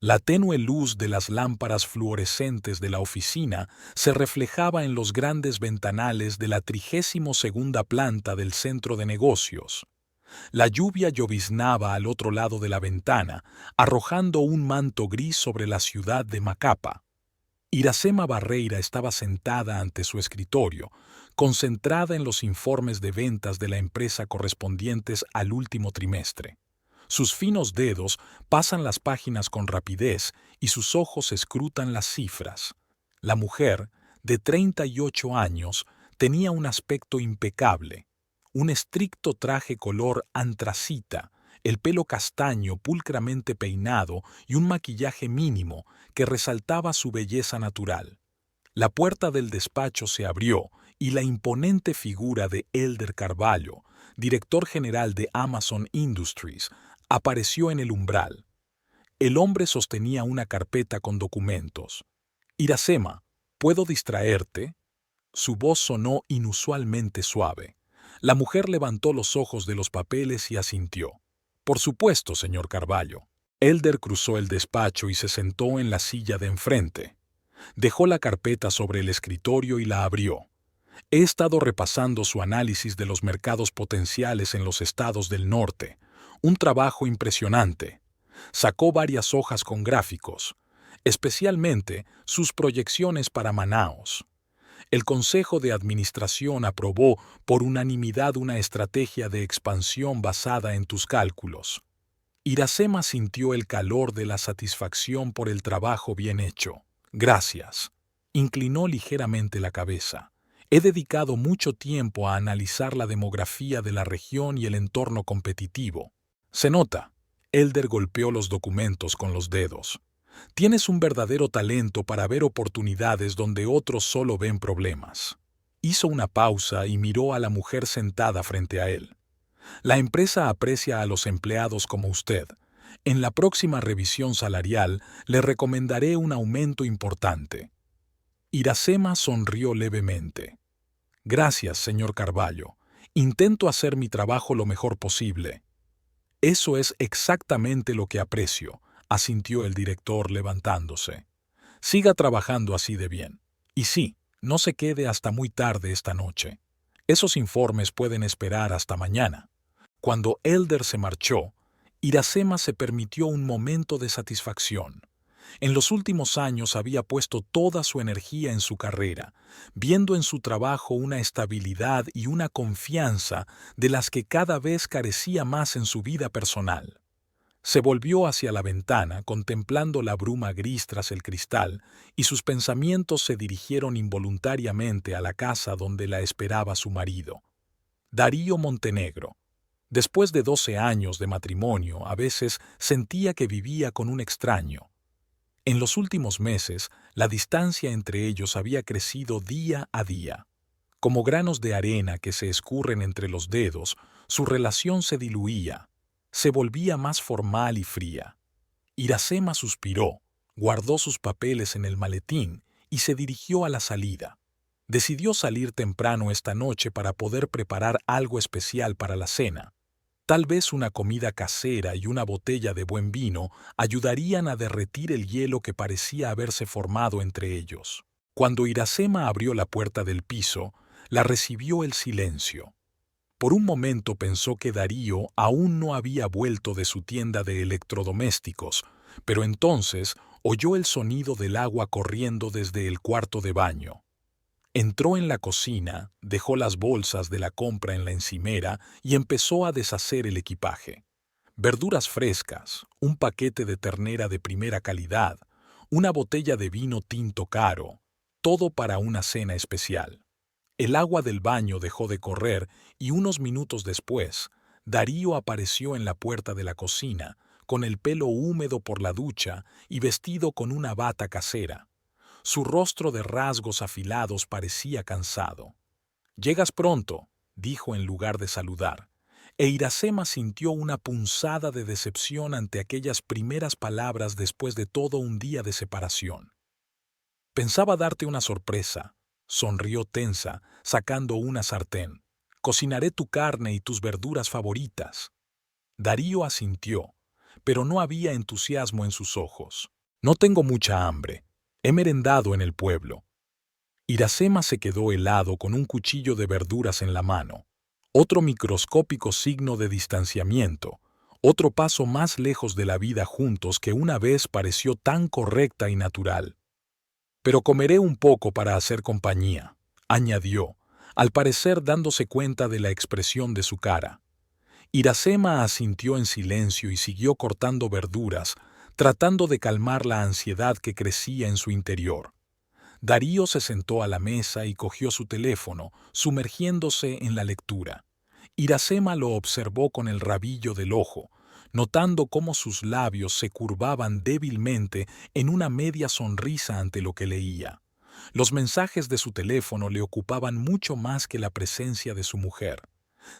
La tenue luz de las lámparas fluorescentes de la oficina se reflejaba en los grandes ventanales de la 32ª planta del centro de negocios. La lluvia lloviznaba al otro lado de la ventana, arrojando un manto gris sobre la ciudad de Macapa. Iracema Barreira estaba sentada ante su escritorio, concentrada en los informes de ventas de la empresa correspondientes al último trimestre. Sus finos dedos pasan las páginas con rapidez y sus ojos escrutan las cifras. La mujer, de 38 años, tenía un aspecto impecable, un estricto traje color antracita, el pelo castaño pulcramente peinado y un maquillaje mínimo que resaltaba su belleza natural. La puerta del despacho se abrió y la imponente figura de Elder Carvalho, director general de Amazon Industries, apareció en el umbral. El hombre sostenía una carpeta con documentos. «Iracema, ¿puedo distraerte?» Su voz sonó inusualmente suave. La mujer levantó los ojos de los papeles y asintió. «Por supuesto, señor Carvalho». Elder cruzó el despacho y se sentó en la silla de enfrente. Dejó la carpeta sobre el escritorio y la abrió. «He estado repasando su análisis de los mercados potenciales en los estados del norte. Un trabajo impresionante. Sacó varias hojas con gráficos, especialmente sus proyecciones para Manaos. El Consejo de Administración aprobó por unanimidad una estrategia de expansión basada en tus cálculos». Iracema sintió el calor de la satisfacción por el trabajo bien hecho. «Gracias». Inclinó ligeramente la cabeza. «He dedicado mucho tiempo a analizar la demografía de la región y el entorno competitivo». «Se nota». Elder golpeó los documentos con los dedos. «Tienes un verdadero talento para ver oportunidades donde otros solo ven problemas». Hizo una pausa y miró a la mujer sentada frente a él. «La empresa aprecia a los empleados como usted. En la próxima revisión salarial le recomendaré un aumento importante». Iracema sonrió levemente. «Gracias, señor Carvalho. Intento hacer mi trabajo lo mejor posible». «Eso es exactamente lo que aprecio», asintió el director levantándose. «Siga trabajando así de bien. Y sí, no se quede hasta muy tarde esta noche. Esos informes pueden esperar hasta mañana». Cuando Elder se marchó, Iracema se permitió un momento de satisfacción. En los últimos años había puesto toda su energía en su carrera, viendo en su trabajo una estabilidad y una confianza de las que cada vez carecía más en su vida personal. Se volvió hacia la ventana, contemplando la bruma gris tras el cristal, y sus pensamientos se dirigieron involuntariamente a la casa donde la esperaba su marido, Darío Montenegro. Después de 12 años de matrimonio, a veces sentía que vivía con un extraño. En los últimos meses, la distancia entre ellos había crecido día a día. Como granos de arena que se escurren entre los dedos, su relación se diluía, se volvía más formal y fría. Iracema suspiró, guardó sus papeles en el maletín y se dirigió a la salida. Decidió salir temprano esta noche para poder preparar algo especial para la cena. Tal vez una comida casera y una botella de buen vino ayudarían a derretir el hielo que parecía haberse formado entre ellos. Cuando Iracema abrió la puerta del piso, la recibió el silencio. Por un momento pensó que Darío aún no había vuelto de su tienda de electrodomésticos, pero entonces oyó el sonido del agua corriendo desde el cuarto de baño. Entró en la cocina, dejó las bolsas de la compra en la encimera y empezó a deshacer el equipaje. Verduras frescas, un paquete de ternera de primera calidad, una botella de vino tinto caro, todo para una cena especial. El agua del baño dejó de correr y unos minutos después, Darío apareció en la puerta de la cocina, con el pelo húmedo por la ducha y vestido con una bata casera. Su rostro de rasgos afilados parecía cansado. «Llegas pronto», dijo en lugar de saludar, e Iracema sintió una punzada de decepción ante aquellas primeras palabras después de todo un día de separación. «Pensaba darte una sorpresa», sonrió tensa, sacando una sartén. «Cocinaré tu carne y tus verduras favoritas». Darío asintió, pero no había entusiasmo en sus ojos. No tengo mucha hambre. He merendado en el pueblo. Iracema se quedó helado con un cuchillo de verduras en la mano. Otro microscópico signo de distanciamiento. Otro paso más lejos de la vida juntos que una vez pareció tan correcta y natural. Pero comeré un poco para hacer compañía, añadió, al parecer dándose cuenta de la expresión de su cara. Iracema asintió en silencio y siguió cortando verduras, tratando de calmar la ansiedad que crecía en su interior. Darío se sentó a la mesa y cogió su teléfono, sumergiéndose en la lectura. Iracema lo observó con el rabillo del ojo, notando cómo sus labios se curvaban débilmente en una media sonrisa ante lo que leía. Los mensajes de su teléfono le ocupaban mucho más que la presencia de su mujer.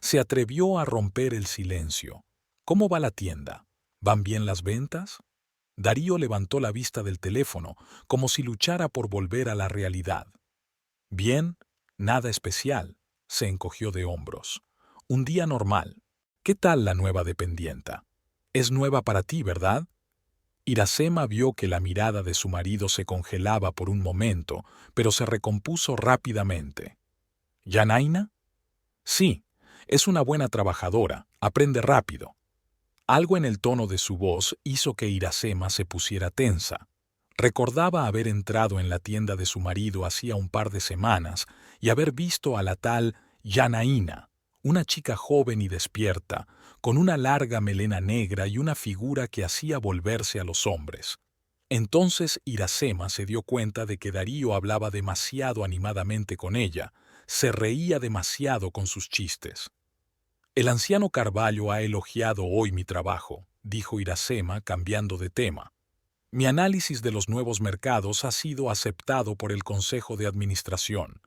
Se atrevió a romper el silencio. ¿Cómo va la tienda? ¿Van bien las ventas? Darío levantó la vista del teléfono, como si luchara por volver a la realidad. Bien, nada especial, se encogió de hombros. Un día normal. ¿Qué tal la nueva dependienta? Es nueva para ti, ¿verdad? Iracema vio que la mirada de su marido se congelaba por un momento, pero se recompuso rápidamente. ¿Yanaina? Sí, es una buena trabajadora, aprende rápido. Algo en el tono de su voz hizo que Iracema se pusiera tensa. Recordaba haber entrado en la tienda de su marido hacía un par de semanas y haber visto a la tal Yanaina, una chica joven y despierta, con una larga melena negra y una figura que hacía volverse a los hombres. Entonces Iracema se dio cuenta de que Darío hablaba demasiado animadamente con ella, se reía demasiado con sus chistes. El anciano Carvalho ha elogiado hoy mi trabajo, dijo Iracema, cambiando de tema. Mi análisis de los nuevos mercados ha sido aceptado por el Consejo de Administración.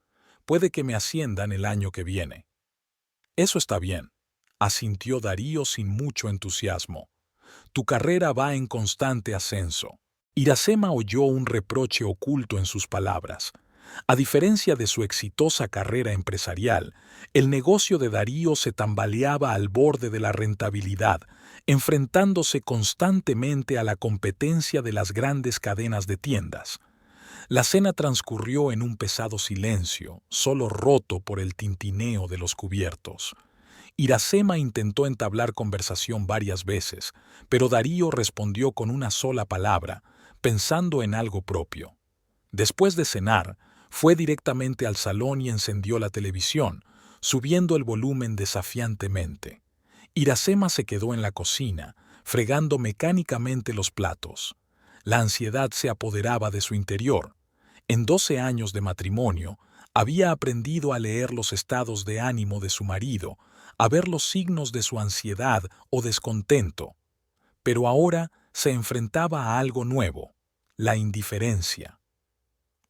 Puede que me asciendan el año que viene. Eso está bien, asintió Darío sin mucho entusiasmo. Tu carrera va en constante ascenso. Iracema oyó un reproche oculto en sus palabras. A diferencia de su exitosa carrera empresarial, el negocio de Darío se tambaleaba al borde de la rentabilidad, enfrentándose constantemente a la competencia de las grandes cadenas de tiendas. La cena transcurrió en un pesado silencio, solo roto por el tintineo de los cubiertos. Iracema intentó entablar conversación varias veces, pero Darío respondió con una sola palabra, pensando en algo propio. Después de cenar, fue directamente al salón y encendió la televisión, subiendo el volumen desafiantemente. Iracema se quedó en la cocina, fregando mecánicamente los platos. La ansiedad se apoderaba de su interior. En 12 años de matrimonio, había aprendido a leer los estados de ánimo de su marido, a ver los signos de su ansiedad o descontento. Pero ahora se enfrentaba a algo nuevo, la indiferencia.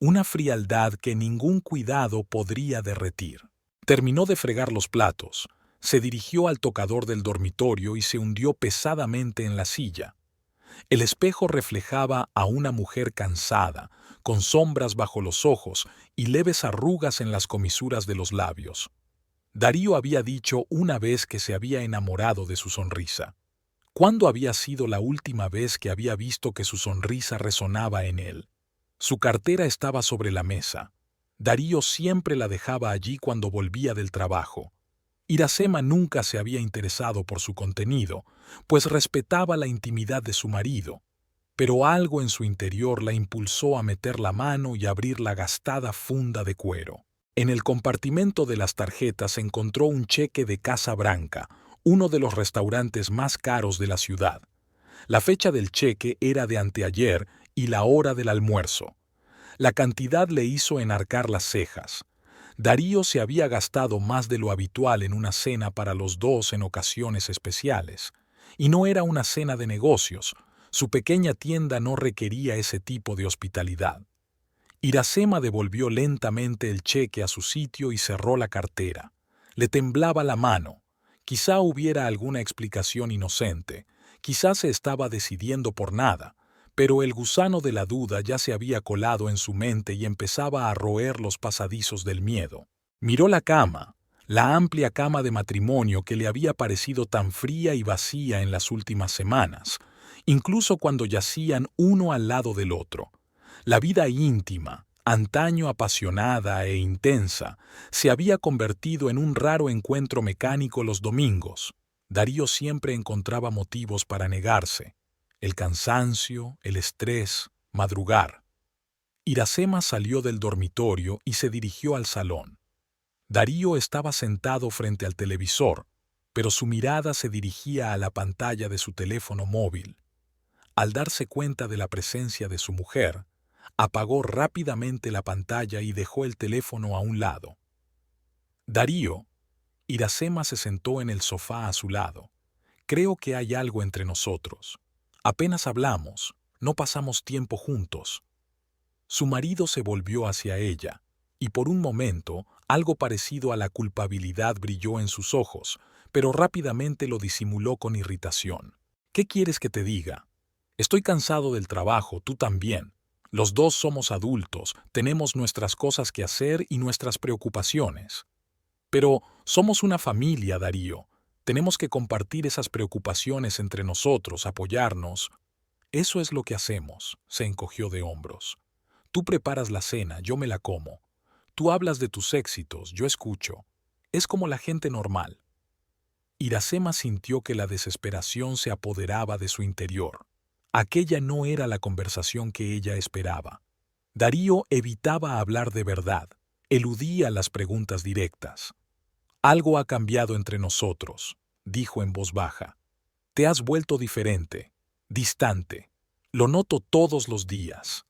Una frialdad que ningún cuidado podría derretir. Terminó de fregar los platos, se dirigió al tocador del dormitorio y se hundió pesadamente en la silla. El espejo reflejaba a una mujer cansada, con sombras bajo los ojos y leves arrugas en las comisuras de los labios. Darío había dicho una vez que se había enamorado de su sonrisa. ¿Cuándo había sido la última vez que había visto que su sonrisa resonaba en él? Su cartera estaba sobre la mesa. Darío siempre la dejaba allí cuando volvía del trabajo. Iracema nunca se había interesado por su contenido, pues respetaba la intimidad de su marido, pero algo en su interior la impulsó a meter la mano y abrir la gastada funda de cuero. En el compartimento de las tarjetas encontró un cheque de Casa Branca, uno de los restaurantes más caros de la ciudad. La fecha del cheque era de anteayer y la hora del almuerzo. La cantidad le hizo enarcar las cejas. Darío se había gastado más de lo habitual en una cena para los dos en ocasiones especiales. Y no era una cena de negocios. Su pequeña tienda no requería ese tipo de hospitalidad. Iracema devolvió lentamente el cheque a su sitio y cerró la cartera. Le temblaba la mano. Quizá hubiera alguna explicación inocente. Quizá se estaba decidiendo por nada. Pero el gusano de la duda ya se había colado en su mente y empezaba a roer los pasadizos del miedo. Miró la cama, la amplia cama de matrimonio que le había parecido tan fría y vacía en las últimas semanas. incluso cuando yacían uno al lado del otro. La vida íntima, antaño apasionada e intensa, se había convertido en un raro encuentro mecánico los domingos. Darío siempre encontraba motivos para negarse: el cansancio, el estrés, madrugar. Iracema salió del dormitorio y se dirigió al salón. Darío estaba sentado frente al televisor, pero su mirada se dirigía a la pantalla de su teléfono móvil. Al darse cuenta de la presencia de su mujer, apagó rápidamente la pantalla y dejó el teléfono a un lado. Darío, Iracema se sentó en el sofá a su lado. Creo que hay algo entre nosotros. Apenas hablamos, no pasamos tiempo juntos. Su marido se volvió hacia ella, y por un momento algo parecido a la culpabilidad brilló en sus ojos, pero rápidamente lo disimuló con irritación. ¿Qué quieres que te diga? Estoy cansado del trabajo, tú también. Los dos somos adultos, tenemos nuestras cosas que hacer y nuestras preocupaciones. Pero somos una familia, Darío. Tenemos que compartir esas preocupaciones entre nosotros, apoyarnos. Eso es lo que hacemos, se encogió de hombros. Tú preparas la cena, yo me la como. Tú hablas de tus éxitos, yo escucho. Es como la gente normal. Iracema sintió que la desesperación se apoderaba de su interior. Aquella no era la conversación que ella esperaba. Darío evitaba hablar de verdad, eludía las preguntas directas. Algo ha cambiado entre nosotros, dijo en voz baja. Te has vuelto diferente, distante. Lo noto todos los días.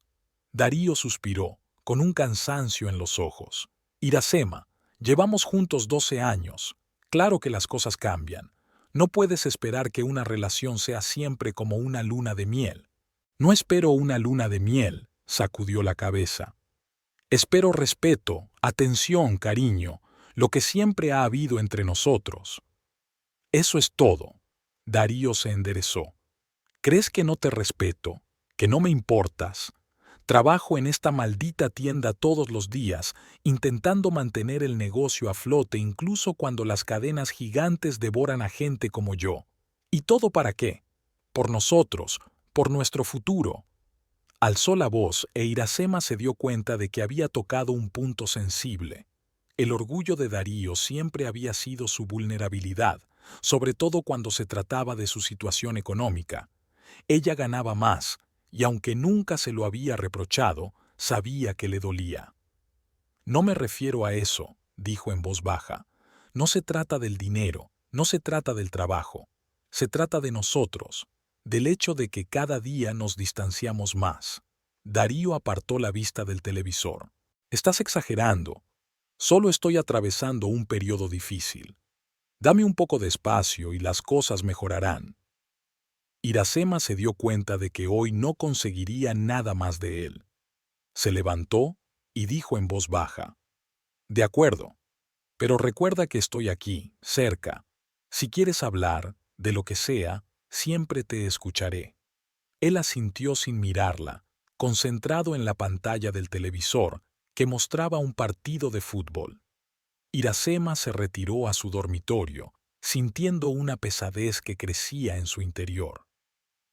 Darío suspiró, con un cansancio en los ojos. Iracema, llevamos juntos 12 años. Claro que las cosas cambian. No puedes esperar que una relación sea siempre como una luna de miel. No espero una luna de miel, sacudió la cabeza. Espero respeto, atención, cariño, lo que siempre ha habido entre nosotros. Eso es todo. Darío se enderezó. ¿Crees que no te respeto? ¿Que no me importas? Trabajo en esta maldita tienda todos los días, intentando mantener el negocio a flote incluso cuando las cadenas gigantes devoran a gente como yo. ¿Y todo para qué? Por nosotros, por nuestro futuro. Alzó la voz e Iracema se dio cuenta de que había tocado un punto sensible. El orgullo de Darío siempre había sido su vulnerabilidad, sobre todo cuando se trataba de su situación económica. Ella ganaba más, y aunque nunca se lo había reprochado, sabía que le dolía. No me refiero a eso, dijo en voz baja. No se trata del dinero, no se trata del trabajo. Se trata de nosotros, del hecho de que cada día nos distanciamos más. Darío apartó la vista del televisor. Estás exagerando. Solo estoy atravesando un periodo difícil. Dame un poco de espacio y las cosas mejorarán. Iracema se dio cuenta de que hoy no conseguiría nada más de él. Se levantó y dijo en voz baja: De acuerdo, pero recuerda que estoy aquí, cerca. Si quieres hablar, de lo que sea, siempre te escucharé. Él asintió sin mirarla, concentrado en la pantalla del televisor que mostraba un partido de fútbol. Iracema se retiró a su dormitorio, sintiendo una pesadez que crecía en su interior.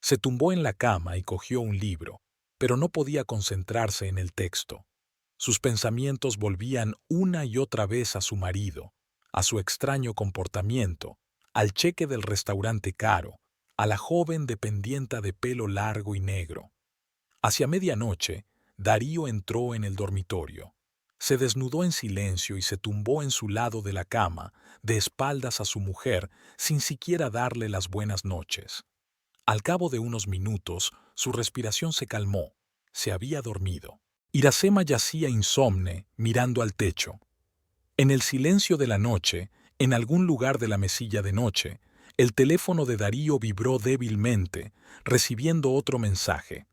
Se tumbó en la cama y cogió un libro, pero no podía concentrarse en el texto. Sus pensamientos volvían una y otra vez a su marido, a su extraño comportamiento, al cheque del restaurante caro, a la joven dependienta de pelo largo y negro. Hacia medianoche, Darío entró en el dormitorio. Se desnudó en silencio y se tumbó en su lado de la cama, de espaldas a su mujer, sin siquiera darle las buenas noches. Al cabo de unos minutos, su respiración se calmó. Se había dormido. Iracema yacía insomne, mirando al techo. En el silencio de la noche, en algún lugar de la mesilla de noche, el teléfono de Darío vibró débilmente, recibiendo otro mensaje.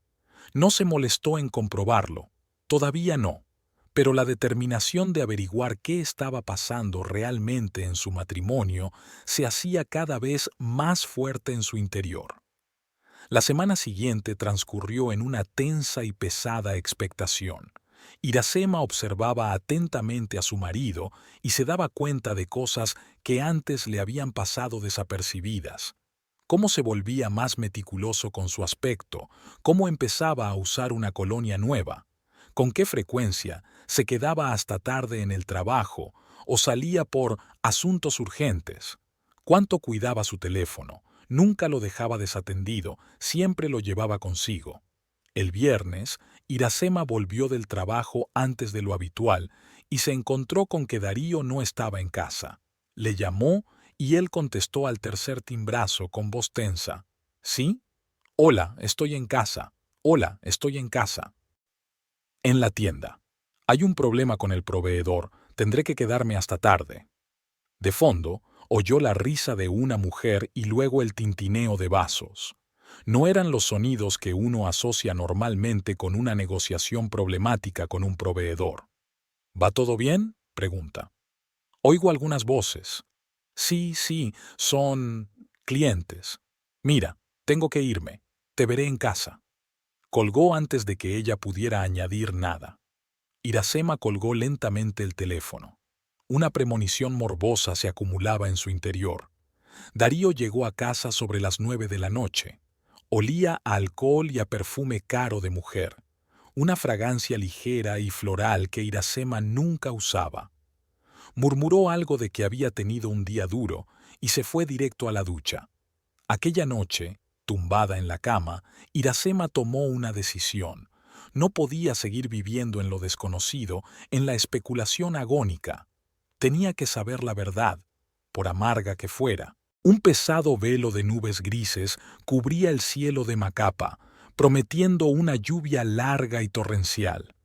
No se molestó en comprobarlo. Todavía no. Pero la determinación de averiguar qué estaba pasando realmente en su matrimonio se hacía cada vez más fuerte en su interior. La semana siguiente transcurrió en una tensa y pesada expectación. Iracema observaba atentamente a su marido y se daba cuenta de cosas que antes le habían pasado desapercibidas. cómo se volvía más meticuloso con su aspecto, cómo empezaba a usar una colonia nueva, con qué frecuencia se quedaba hasta tarde en el trabajo o salía por asuntos urgentes, cuánto cuidaba su teléfono, nunca lo dejaba desatendido, siempre lo llevaba consigo. El viernes, Iracema volvió del trabajo antes de lo habitual y se encontró con que Darío no estaba en casa. Le llamó y él contestó al tercer timbrazo con voz tensa. ¿Sí? Hola, estoy en casa. Hola, estoy en casa. En la tienda. Hay un problema con el proveedor. Tendré que quedarme hasta tarde. De fondo, oyó la risa de una mujer y luego el tintineo de vasos. No eran los sonidos que uno asocia normalmente con una negociación problemática con un proveedor. ¿Va todo bien?, pregunta. Oigo algunas voces. Sí, son clientes. Mira, tengo que irme. Te veré en casa. Colgó antes de que ella pudiera añadir nada. Iracema colgó lentamente el teléfono. Una premonición morbosa se acumulaba en su interior. Darío llegó a casa sobre las 9 de la noche. Olía a alcohol y a perfume caro de mujer, una fragancia ligera y floral que Iracema nunca usaba. Murmuró algo de que había tenido un día duro y se fue directo a la ducha. Aquella noche, tumbada en la cama, Iracema tomó una decisión. No podía seguir viviendo en lo desconocido, en la especulación agónica. Tenía que saber la verdad, por amarga que fuera. Un pesado velo de nubes grises cubría el cielo de Macapa, prometiendo una lluvia larga y torrencial.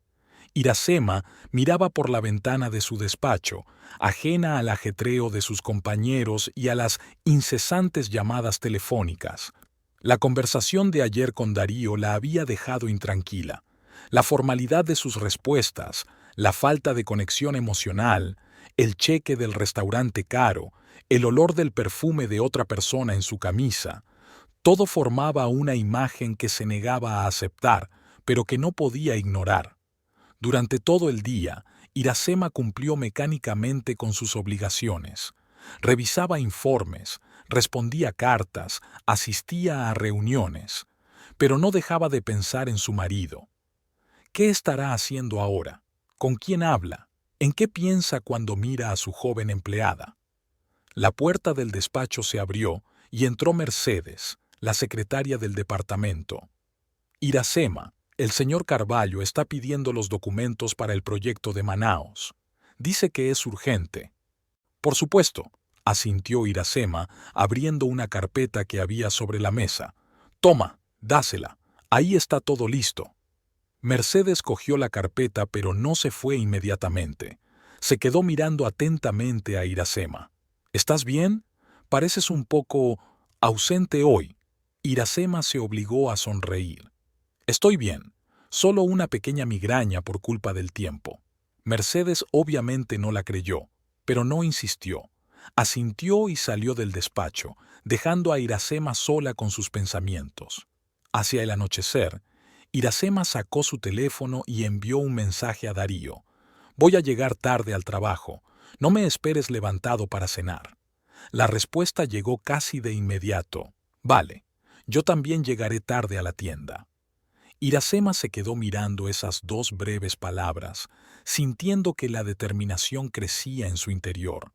Iracema miraba por la ventana de su despacho, ajena al ajetreo de sus compañeros y a las incesantes llamadas telefónicas. La conversación de ayer con Darío la había dejado intranquila. La formalidad de sus respuestas, la falta de conexión emocional, el cheque del restaurante caro, el olor del perfume de otra persona en su camisa, todo formaba una imagen que se negaba a aceptar, pero que no podía ignorar. Durante todo el día, Iracema cumplió mecánicamente con sus obligaciones. Revisaba informes, respondía cartas, asistía a reuniones, pero no dejaba de pensar en su marido. ¿Qué estará haciendo ahora? ¿Con quién habla? ¿En qué piensa cuando mira a su joven empleada? La puerta del despacho se abrió y entró Mercedes, la secretaria del departamento. Iracema, el señor Carvalho está pidiendo los documentos para el proyecto de Manaos. Dice que es urgente. Por supuesto, asintió Iracema, abriendo una carpeta que había sobre la mesa. Toma, dásela. Ahí está todo listo. Mercedes cogió la carpeta, pero no se fue inmediatamente. Se quedó mirando atentamente a Iracema. ¿Estás bien? Pareces un poco ausente hoy. Iracema se obligó a sonreír. Estoy bien, solo una pequeña migraña por culpa del tiempo. Mercedes obviamente no la creyó, pero no insistió. Asintió y salió del despacho, dejando a Iracema sola con sus pensamientos. Hacia el anochecer, Iracema sacó su teléfono y envió un mensaje a Darío. Voy a llegar tarde al trabajo. No me esperes levantado para cenar. La respuesta llegó casi de inmediato. Vale, yo también llegaré tarde a la tienda. Iracema se quedó mirando esas dos breves palabras, sintiendo que la determinación crecía en su interior.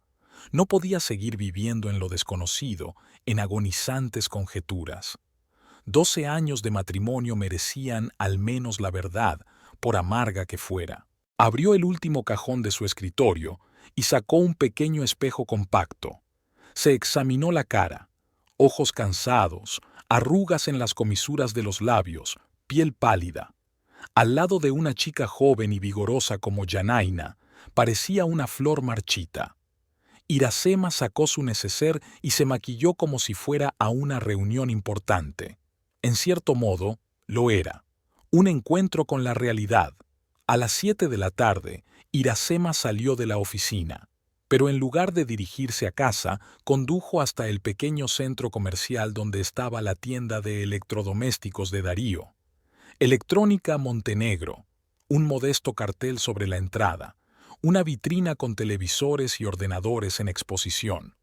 No podía seguir viviendo en lo desconocido, en agonizantes conjeturas. 12 años de matrimonio merecían al menos la verdad, por amarga que fuera. Abrió el último cajón de su escritorio y sacó un pequeño espejo compacto. Se examinó la cara, ojos cansados, arrugas en las comisuras de los labios, piel pálida. Al lado de una chica joven y vigorosa como Yanaina, parecía una flor marchita. Iracema sacó su neceser y se maquilló como si fuera a una reunión importante. En cierto modo, lo era. Un encuentro con la realidad. A las 7 de la tarde, Iracema salió de la oficina, pero en lugar de dirigirse a casa, condujo hasta el pequeño centro comercial donde estaba la tienda de electrodomésticos de Darío. Electrónica Montenegro, un modesto cartel sobre la entrada, una vitrina con televisores y ordenadores en exposición.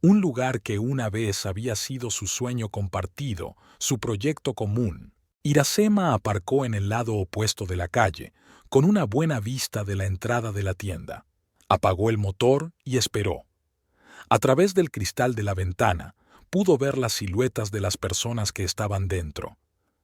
un lugar que una vez había sido su sueño compartido, su proyecto común. Iracema aparcó en el lado opuesto de la calle, con una buena vista de la entrada de la tienda. Apagó el motor y esperó. A través del cristal de la ventana, pudo ver las siluetas de las personas que estaban dentro.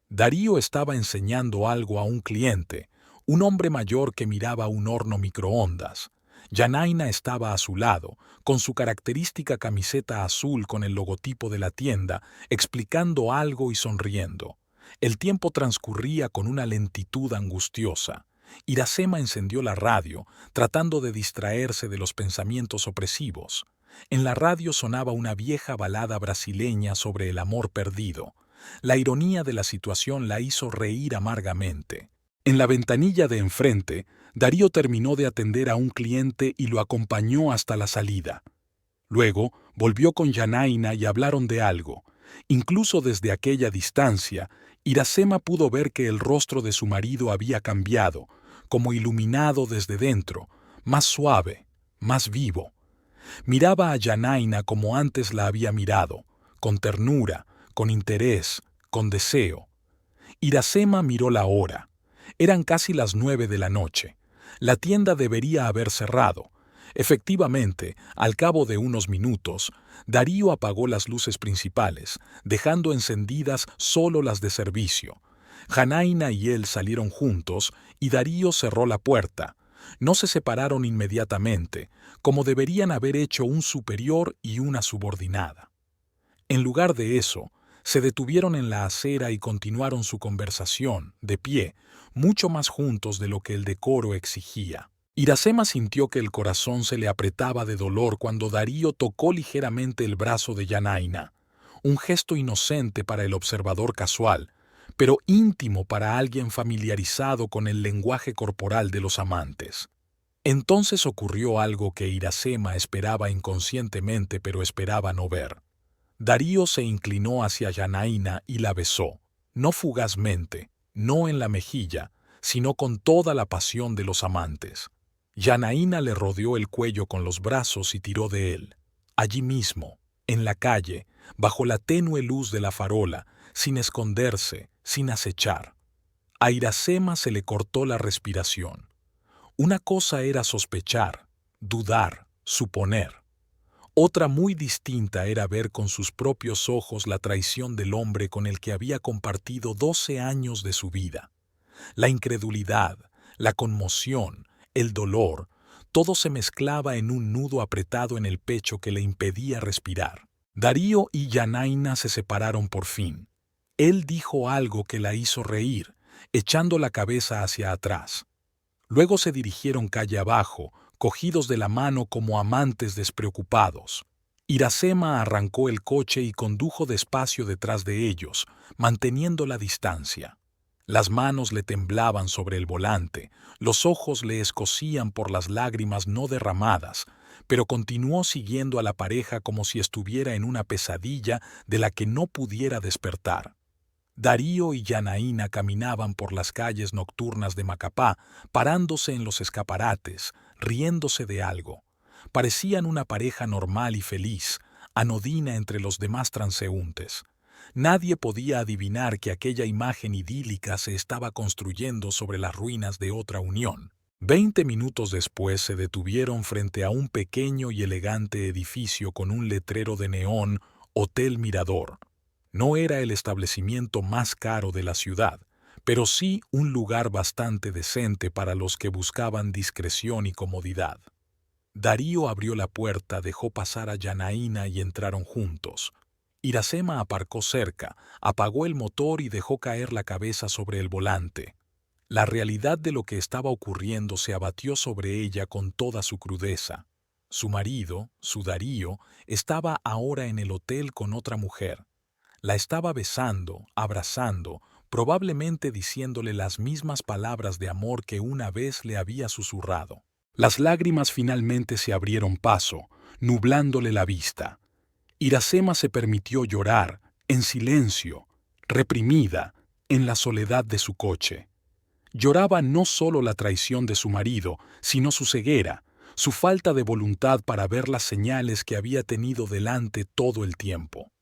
Darío estaba enseñando algo a un cliente, un hombre mayor que miraba un horno microondas. Yanaina estaba a su lado, con su característica camiseta azul con el logotipo de la tienda, explicando algo y sonriendo. El tiempo transcurría con una lentitud angustiosa. Iracema encendió la radio, tratando de distraerse de los pensamientos opresivos. En la radio sonaba una vieja balada brasileña sobre el amor perdido. La ironía de la situación la hizo reír amargamente. En la ventanilla de enfrente, Darío terminó de atender a un cliente y lo acompañó hasta la salida. Luego, volvió con Yanaina y hablaron de algo. Incluso desde aquella distancia, Iracema pudo ver que el rostro de su marido había cambiado, como iluminado desde dentro, más suave, más vivo. Miraba a Yanaina como antes la había mirado, con ternura, con interés, con deseo. Iracema miró la hora. Eran casi las 9 de la noche. La tienda debería haber cerrado. Efectivamente, al cabo de unos minutos, Darío apagó las luces principales, dejando encendidas solo las de servicio. Janaina y él salieron juntos y Darío cerró la puerta. No se separaron inmediatamente, como deberían haber hecho un superior y una subordinada. En lugar de eso, se detuvieron en la acera y continuaron su conversación, de pie, mucho más juntos de lo que el decoro exigía. Iracema sintió que el corazón se le apretaba de dolor cuando Darío tocó ligeramente el brazo de Yanaina, un gesto inocente para el observador casual, pero íntimo para alguien familiarizado con el lenguaje corporal de los amantes. Entonces ocurrió algo que Iracema esperaba inconscientemente pero esperaba no ver. Darío se inclinó hacia Yanaina y la besó, no fugazmente, no en la mejilla, sino con toda la pasión de los amantes. Yanaina le rodeó el cuello con los brazos y tiró de él. Allí mismo, en la calle, bajo la tenue luz de la farola, sin esconderse, sin acechar. A Iracema se le cortó la respiración. Una cosa era sospechar, dudar, suponer. Otra muy distinta era ver con sus propios ojos la traición del hombre con el que había compartido 12 años de su vida. La incredulidad, la conmoción, el dolor, todo se mezclaba en un nudo apretado en el pecho que le impedía respirar. Darío y Yanaina se separaron por fin. Él dijo algo que la hizo reír, echando la cabeza hacia atrás. Luego se dirigieron calle abajo, cogidos de la mano como amantes despreocupados. Iracema arrancó el coche y condujo despacio detrás de ellos, manteniendo la distancia. Las manos le temblaban sobre el volante, los ojos le escocían por las lágrimas no derramadas, pero continuó siguiendo a la pareja como si estuviera en una pesadilla de la que no pudiera despertar. Darío y Yanaina caminaban por las calles nocturnas de Macapá, parándose en los escaparates, riéndose de algo. Parecían una pareja normal y feliz, anodina entre los demás transeúntes. Nadie podía adivinar que aquella imagen idílica se estaba construyendo sobre las ruinas de otra unión. 20 minutos después se detuvieron frente a un pequeño y elegante edificio con un letrero de neón, Hotel Mirador. No era el establecimiento más caro de la ciudad, pero sí un lugar bastante decente para los que buscaban discreción y comodidad. Darío abrió la puerta, dejó pasar a Yanaina y entraron juntos. Iracema aparcó cerca, apagó el motor y dejó caer la cabeza sobre el volante. La realidad de lo que estaba ocurriendo se abatió sobre ella con toda su crudeza. Su marido, su Darío, estaba ahora en el hotel con otra mujer. La estaba besando, abrazando, probablemente diciéndole las mismas palabras de amor que una vez le había susurrado. Las lágrimas finalmente se abrieron paso, nublándole la vista. Iracema se permitió llorar, en silencio, reprimida, en la soledad de su coche. Lloraba no solo la traición de su marido, sino su ceguera, su falta de voluntad para ver las señales que había tenido delante todo el tiempo.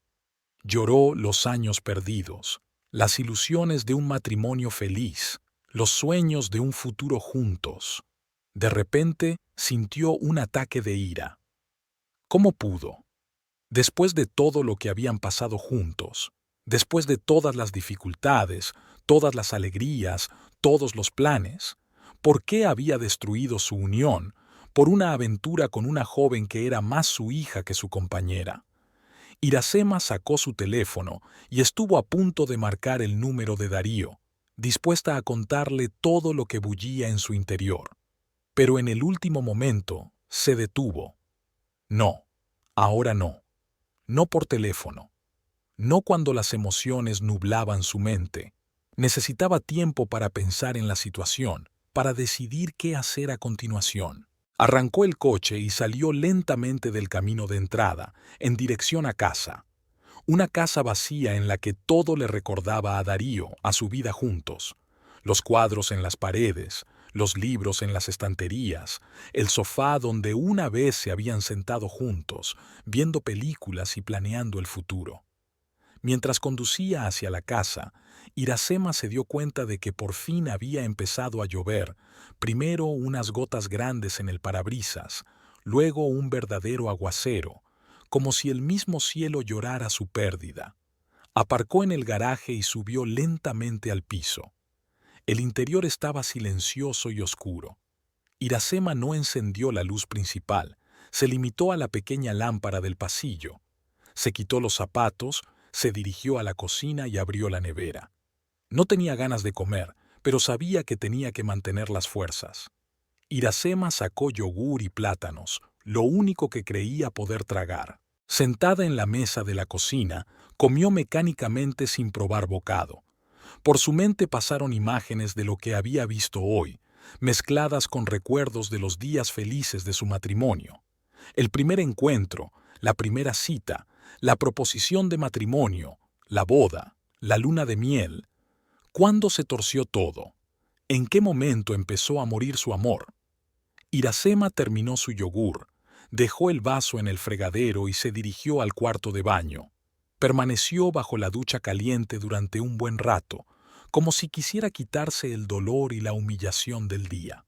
Lloró los años perdidos, las ilusiones de un matrimonio feliz, los sueños de un futuro juntos. De repente sintió un ataque de ira. ¿Cómo pudo? Después de todo lo que habían pasado juntos, después de todas las dificultades, todas las alegrías, todos los planes, ¿por qué había destruido su unión por una aventura con una joven que era más su hija que su compañera? Iracema sacó su teléfono y estuvo a punto de marcar el número de Darío, dispuesta a contarle todo lo que bullía en su interior. Pero en el último momento se detuvo. No, ahora no. No por teléfono. No cuando las emociones nublaban su mente. Necesitaba tiempo para pensar en la situación, para decidir qué hacer a continuación. Arrancó el coche y salió lentamente del camino de entrada, en dirección a casa. Una casa vacía en la que todo le recordaba a Darío, a su vida juntos. Los cuadros en las paredes, los libros en las estanterías, el sofá donde una vez se habían sentado juntos, viendo películas y planeando el futuro. Mientras conducía hacia la casa, Iracema se dio cuenta de que por fin había empezado a llover, primero unas gotas grandes en el parabrisas, luego un verdadero aguacero, como si el mismo cielo llorara su pérdida. Aparcó en el garaje y subió lentamente al piso. El interior estaba silencioso y oscuro. Iracema no encendió la luz principal, se limitó a la pequeña lámpara del pasillo. Se quitó los zapatos, se dirigió a la cocina y abrió la nevera. No tenía ganas de comer, pero sabía que tenía que mantener las fuerzas. Iracema sacó yogur y plátanos, lo único que creía poder tragar. Sentada en la mesa de la cocina, comió mecánicamente sin probar bocado. Por su mente pasaron imágenes de lo que había visto hoy, mezcladas con recuerdos de los días felices de su matrimonio. El primer encuentro, la primera cita, la proposición de matrimonio, la boda, la luna de miel. ¿Cuándo se torció todo? ¿En qué momento empezó a morir su amor? Iracema terminó su yogur, dejó el vaso en el fregadero y se dirigió al cuarto de baño. Permaneció bajo la ducha caliente durante un buen rato, como si quisiera quitarse el dolor y la humillación del día.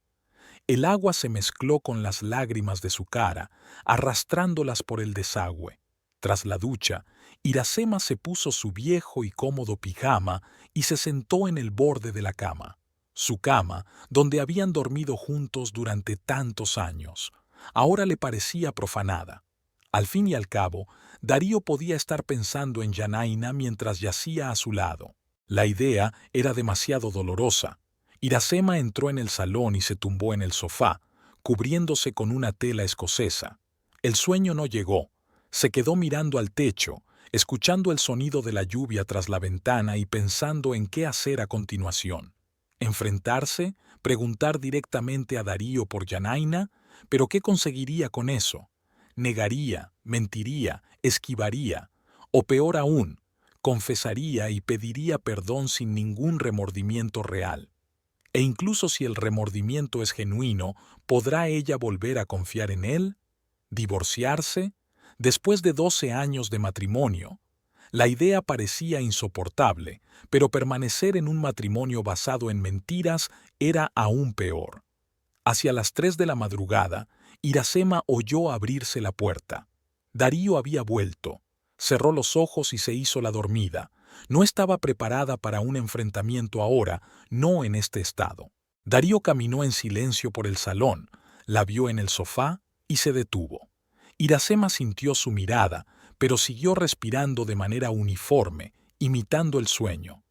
El agua se mezcló con las lágrimas de su cara, arrastrándolas por el desagüe. Tras la ducha, Iracema se puso su viejo y cómodo pijama y se sentó en el borde de la cama. Su cama, donde habían dormido juntos durante tantos años, ahora le parecía profanada. Al fin y al cabo, Darío podía estar pensando en Yanaina mientras yacía a su lado. La idea era demasiado dolorosa. Iracema entró en el salón y se tumbó en el sofá, cubriéndose con una tela escocesa. El sueño no llegó. Se quedó mirando al techo, escuchando el sonido de la lluvia tras la ventana y pensando en qué hacer a continuación. ¿Enfrentarse? ¿Preguntar directamente a Darío por Yanaina? ¿Pero qué conseguiría con eso? Negaría, mentiría, esquivaría, o peor aún, confesaría y pediría perdón sin ningún remordimiento real. E incluso si el remordimiento es genuino, ¿podrá ella volver a confiar en él? ¿Divorciarse? Después de 12 años de matrimonio. La idea parecía insoportable, pero permanecer en un matrimonio basado en mentiras era aún peor. Hacia las 3 de la madrugada, Iracema oyó abrirse la puerta. Darío había vuelto. Cerró los ojos y se hizo la dormida. No estaba preparada para un enfrentamiento ahora, no en este estado. Darío caminó en silencio por el salón, la vio en el sofá y se detuvo. Iracema sintió su mirada, pero siguió respirando de manera uniforme, imitando el sueño.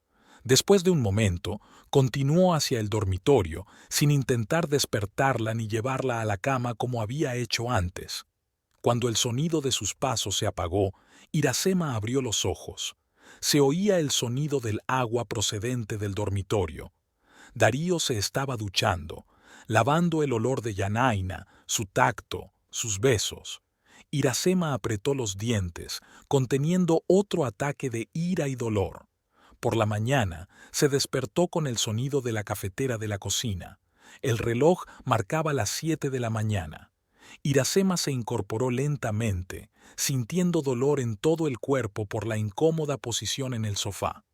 Después de un momento, continuó hacia el dormitorio, sin intentar despertarla ni llevarla a la cama como había hecho antes. Cuando el sonido de sus pasos se apagó, Iracema abrió los ojos. Se oía el sonido del agua procedente del dormitorio. Darío se estaba duchando, lavando el olor de Yanaina, su tacto, sus besos. Iracema apretó los dientes, conteniendo otro ataque de ira y dolor. Por la mañana se despertó con el sonido de la cafetera de la cocina. El reloj marcaba las 7 de la mañana. Iracema se incorporó lentamente, sintiendo dolor en todo el cuerpo por la incómoda posición en el sofá.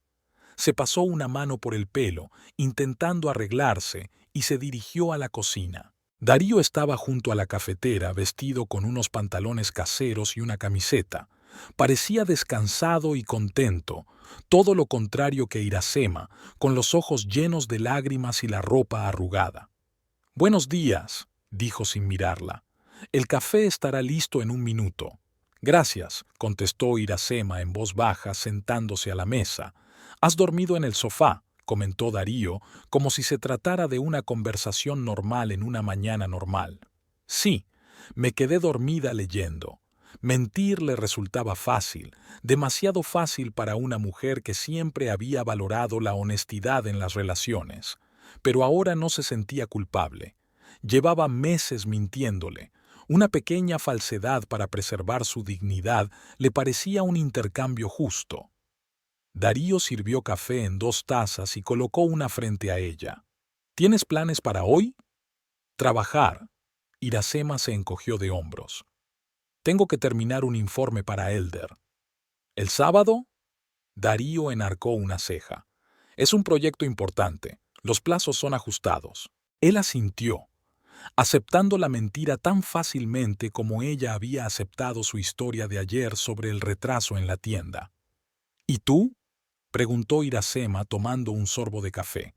Se pasó una mano por el pelo, intentando arreglarse, y se dirigió a la cocina. Darío estaba junto a la cafetera, vestido con unos pantalones caseros y una camiseta. Parecía descansado y contento, todo lo contrario que Iracema, con los ojos llenos de lágrimas y la ropa arrugada. «Buenos días», dijo sin mirarla. «El café estará listo en un minuto». «Gracias», contestó Iracema en voz baja, sentándose a la mesa. «¿Has dormido en el sofá?», comentó Darío, como si se tratara de una conversación normal en una mañana normal. «Sí, me quedé dormida leyendo». Mentir le resultaba fácil, demasiado fácil para una mujer que siempre había valorado la honestidad en las relaciones. Pero ahora no se sentía culpable. Llevaba meses mintiéndole. Una pequeña falsedad para preservar su dignidad le parecía un intercambio justo. Darío sirvió café en 2 tazas y colocó una frente a ella. «¿Tienes planes para hoy?» «Trabajar». Iracema se encogió de hombros. «Tengo que terminar un informe para Elder». «¿El sábado?» Darío enarcó una ceja. «Es un proyecto importante. Los plazos son ajustados». Él asintió, aceptando la mentira tan fácilmente como ella había aceptado su historia de ayer sobre el retraso en la tienda. «¿Y tú?», preguntó Iracema tomando un sorbo de café.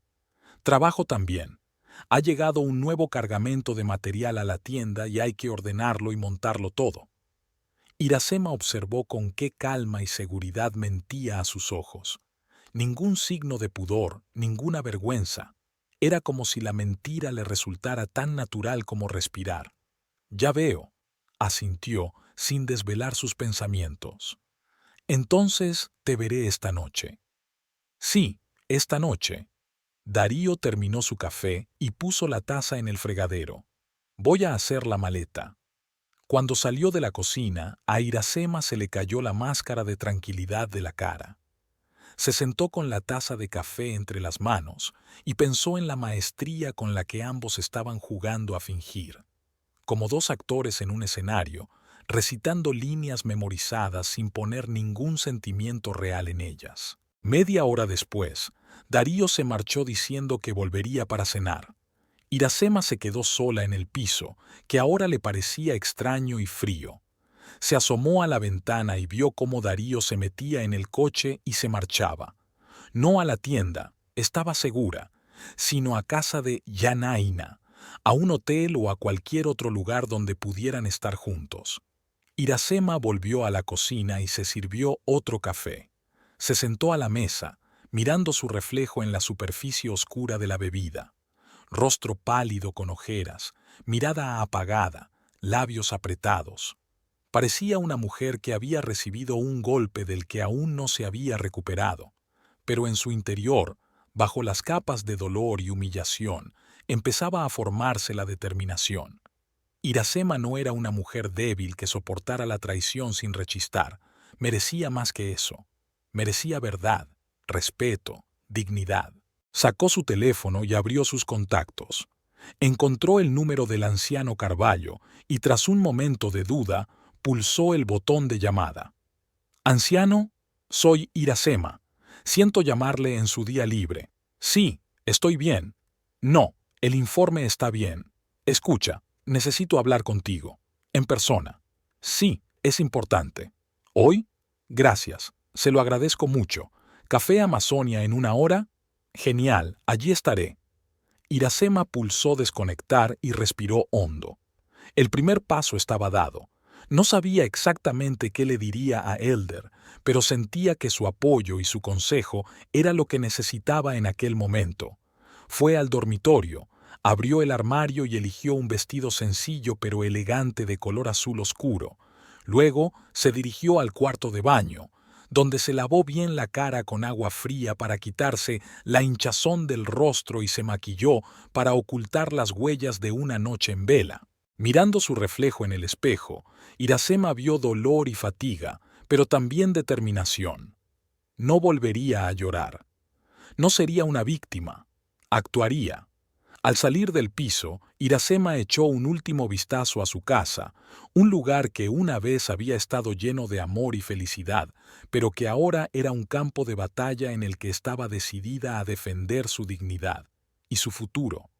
«Trabajo también. Ha llegado un nuevo cargamento de material a la tienda y hay que ordenarlo y montarlo todo». Iracema observó con qué calma y seguridad mentía a sus ojos. Ningún signo de pudor, ninguna vergüenza. Era como si la mentira le resultara tan natural como respirar. «Ya veo», asintió, sin desvelar sus pensamientos. «Entonces te veré esta noche». «Sí, esta noche». Darío terminó su café y puso la taza en el fregadero. «Voy a hacer la maleta». Cuando salió de la cocina, a Iracema se le cayó la máscara de tranquilidad de la cara. Se sentó con la taza de café entre las manos y pensó en la maestría con la que ambos estaban jugando a fingir, como 2 actores en un escenario, recitando líneas memorizadas sin poner ningún sentimiento real en ellas. Media hora después, Darío se marchó diciendo que volvería para cenar. Iracema se quedó sola en el piso, que ahora le parecía extraño y frío. Se asomó a la ventana y vio cómo Darío se metía en el coche y se marchaba. No a la tienda, estaba segura, sino a casa de Yanaina, a un hotel o a cualquier otro lugar donde pudieran estar juntos. Iracema volvió a la cocina y se sirvió otro café. Se sentó a la mesa, mirando su reflejo en la superficie oscura de la bebida. Rostro pálido con ojeras, mirada apagada, labios apretados. Parecía una mujer que había recibido un golpe del que aún no se había recuperado, pero en su interior, bajo las capas de dolor y humillación, empezaba a formarse la determinación. Iracema no era una mujer débil que soportara la traición sin rechistar. Merecía más que eso. Merecía verdad, respeto, dignidad. Sacó su teléfono y abrió sus contactos. Encontró el número del anciano Carvalho y tras un momento de duda, pulsó el botón de llamada. «Anciano, soy Iracema. Siento llamarle en su día libre. Sí, estoy bien. No, el informe está bien. Escucha, necesito hablar contigo. En persona. Sí, es importante. ¿Hoy? Gracias, se lo agradezco mucho. ¿Café Amazonia en 1 hora? Genial, allí estaré». Iracema pulsó desconectar y respiró hondo. El primer paso estaba dado. No sabía exactamente qué le diría a Elder, pero sentía que su apoyo y su consejo era lo que necesitaba en aquel momento. Fue al dormitorio, abrió el armario y eligió un vestido sencillo pero elegante de color azul oscuro. Luego se dirigió al cuarto de baño, donde se lavó bien la cara con agua fría para quitarse la hinchazón del rostro y se maquilló para ocultar las huellas de una noche en vela. Mirando su reflejo en el espejo, Iracema vio dolor y fatiga, pero también determinación. No volvería a llorar. No sería una víctima. Actuaría. Al salir del piso, Iracema echó un último vistazo a su casa, un lugar que una vez había estado lleno de amor y felicidad, pero que ahora era un campo de batalla en el que estaba decidida a defender su dignidad y su futuro.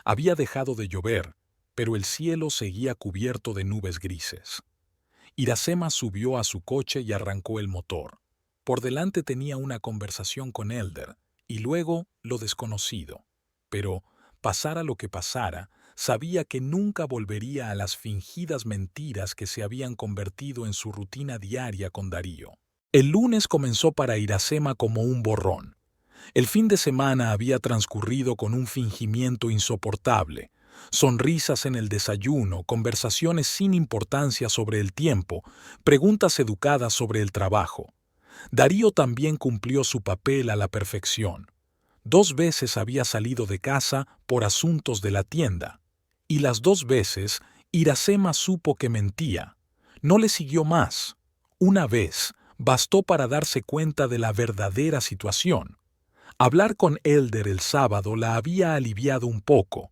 Había dejado de llover, pero el cielo seguía cubierto de nubes grises. Iracema subió a su coche y arrancó el motor. Por delante tenía una conversación con Elder, y luego lo desconocido. Pero, pasara lo que pasara, sabía que nunca volvería a las fingidas mentiras que se habían convertido en su rutina diaria con Darío. El lunes comenzó para Iracema como un borrón. El fin de semana había transcurrido con un fingimiento insoportable. Sonrisas en el desayuno, conversaciones sin importancia sobre el tiempo, preguntas educadas sobre el trabajo. Darío también cumplió su papel a la perfección. 2 veces había salido de casa por asuntos de la tienda, y las 2 veces Iracema supo que mentía. No le siguió más. Una vez bastó para darse cuenta de la verdadera situación. Hablar con Elder el sábado la había aliviado un poco.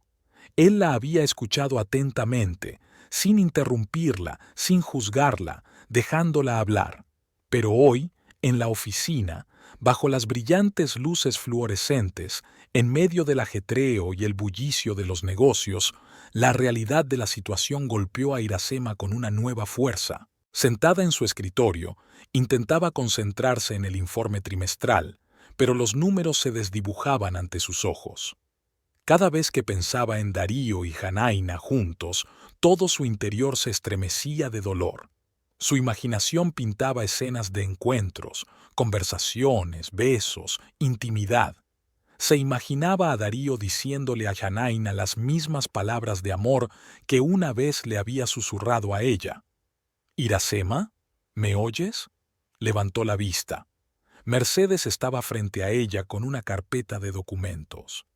Él la había escuchado atentamente, sin interrumpirla, sin juzgarla, dejándola hablar. Pero hoy, en la oficina, bajo las brillantes luces fluorescentes, en medio del ajetreo y el bullicio de los negocios, la realidad de la situación golpeó a Iracema con una nueva fuerza. Sentada en su escritorio, intentaba concentrarse en el informe trimestral, pero los números se desdibujaban ante sus ojos. Cada vez que pensaba en Darío y Janaina juntos, todo su interior se estremecía de dolor. Su imaginación pintaba escenas de encuentros, conversaciones, besos, intimidad. Se imaginaba a Darío diciéndole a Janaina las mismas palabras de amor que una vez le había susurrado a ella. «¿Iracema? ¿Me oyes?». Levantó la vista. Mercedes estaba frente a ella con una carpeta de documentos.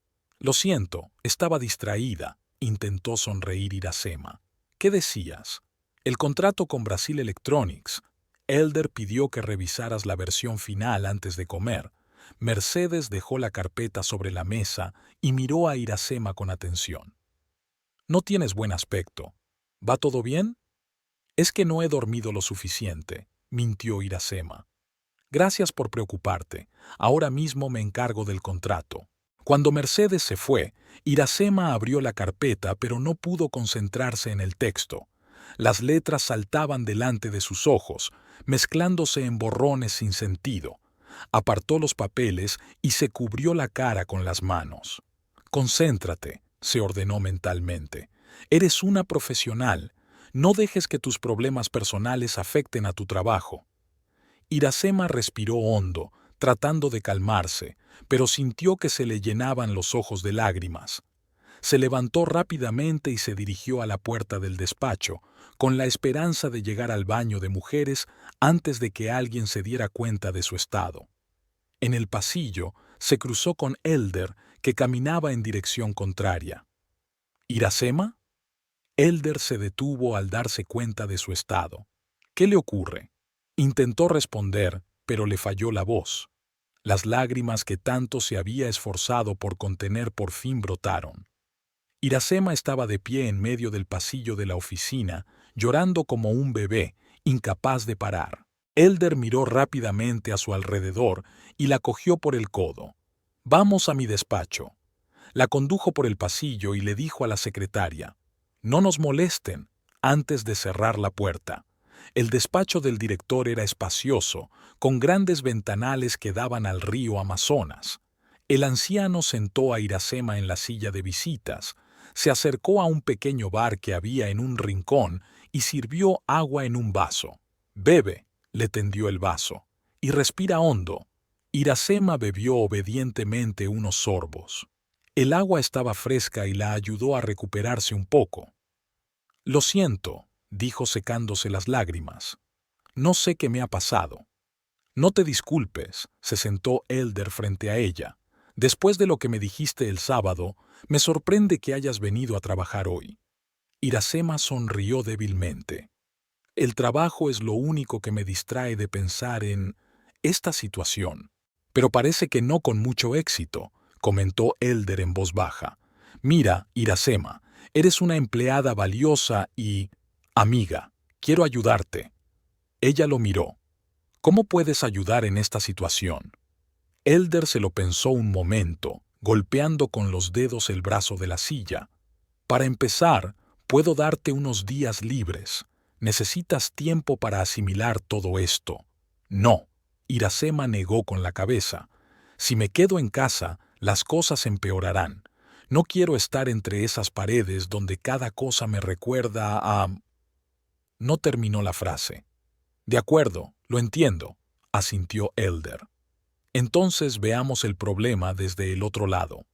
«Lo siento, estaba distraída», intentó sonreír Iracema. «¿Qué decías?» «El contrato con Brasil Electronics. Elder pidió que revisaras la versión final antes de comer». Mercedes dejó la carpeta sobre la mesa y miró a Iracema con atención. «No tienes buen aspecto. ¿Va todo bien?» «Es que no he dormido lo suficiente», mintió Iracema. «Gracias por preocuparte. Ahora mismo me encargo del contrato». Cuando Mercedes se fue, Iracema abrió la carpeta pero no pudo concentrarse en el texto. Las letras saltaban delante de sus ojos, mezclándose en borrones sin sentido. Apartó los papeles y se cubrió la cara con las manos. «Concéntrate», se ordenó mentalmente. «Eres una profesional. No dejes que tus problemas personales afecten a tu trabajo». Iracema respiró hondo, tratando de calmarse, pero sintió que se le llenaban los ojos de lágrimas. Se levantó rápidamente y se dirigió a la puerta del despacho, con la esperanza de llegar al baño de mujeres antes de que alguien se diera cuenta de su estado. En el pasillo se cruzó con Elder, que caminaba en dirección contraria. «¿Iracema?» Elder se detuvo al darse cuenta de su estado. «¿Qué le ocurre?» Intentó responder, pero le falló la voz. Las lágrimas que tanto se había esforzado por contener por fin brotaron. Iracema estaba de pie en medio del pasillo de la oficina, llorando como un bebé, incapaz de parar. Elder miró rápidamente a su alrededor y la cogió por el codo. «Vamos a mi despacho». La condujo por el pasillo y le dijo a la secretaria: «No nos molesten», antes de cerrar la puerta. El despacho del director era espacioso, con grandes ventanales que daban al río Amazonas. El anciano sentó a Iracema en la silla de visitas, se acercó a un pequeño bar que había en un rincón y sirvió agua en un vaso. «Bebe», le tendió el vaso, «y respira hondo». Iracema bebió obedientemente unos sorbos. El agua estaba fresca y la ayudó a recuperarse un poco. «Lo siento», dijo secándose las lágrimas. «No sé qué me ha pasado». «No te disculpes», se sentó Elder frente a ella. «Después de lo que me dijiste el sábado, me sorprende que hayas venido a trabajar hoy». Iracema sonrió débilmente. «El trabajo es lo único que me distrae de pensar en esta situación». «Pero parece que no con mucho éxito», comentó Elder en voz baja. Mira, Iracema, eres una empleada valiosa y... amiga, quiero ayudarte. Ella lo miró. ¿Cómo puedes ayudar en esta situación? Elder se lo pensó un momento, golpeando con los dedos el brazo de la silla. Para empezar, puedo darte unos días libres. Necesitas tiempo para asimilar todo esto. No, Iracema negó con la cabeza. Si me quedo en casa, las cosas empeorarán. No quiero estar entre esas paredes donde cada cosa me recuerda a... No terminó la frase. De acuerdo, lo entiendo, asintió Elder. Entonces veamos el problema desde el otro lado.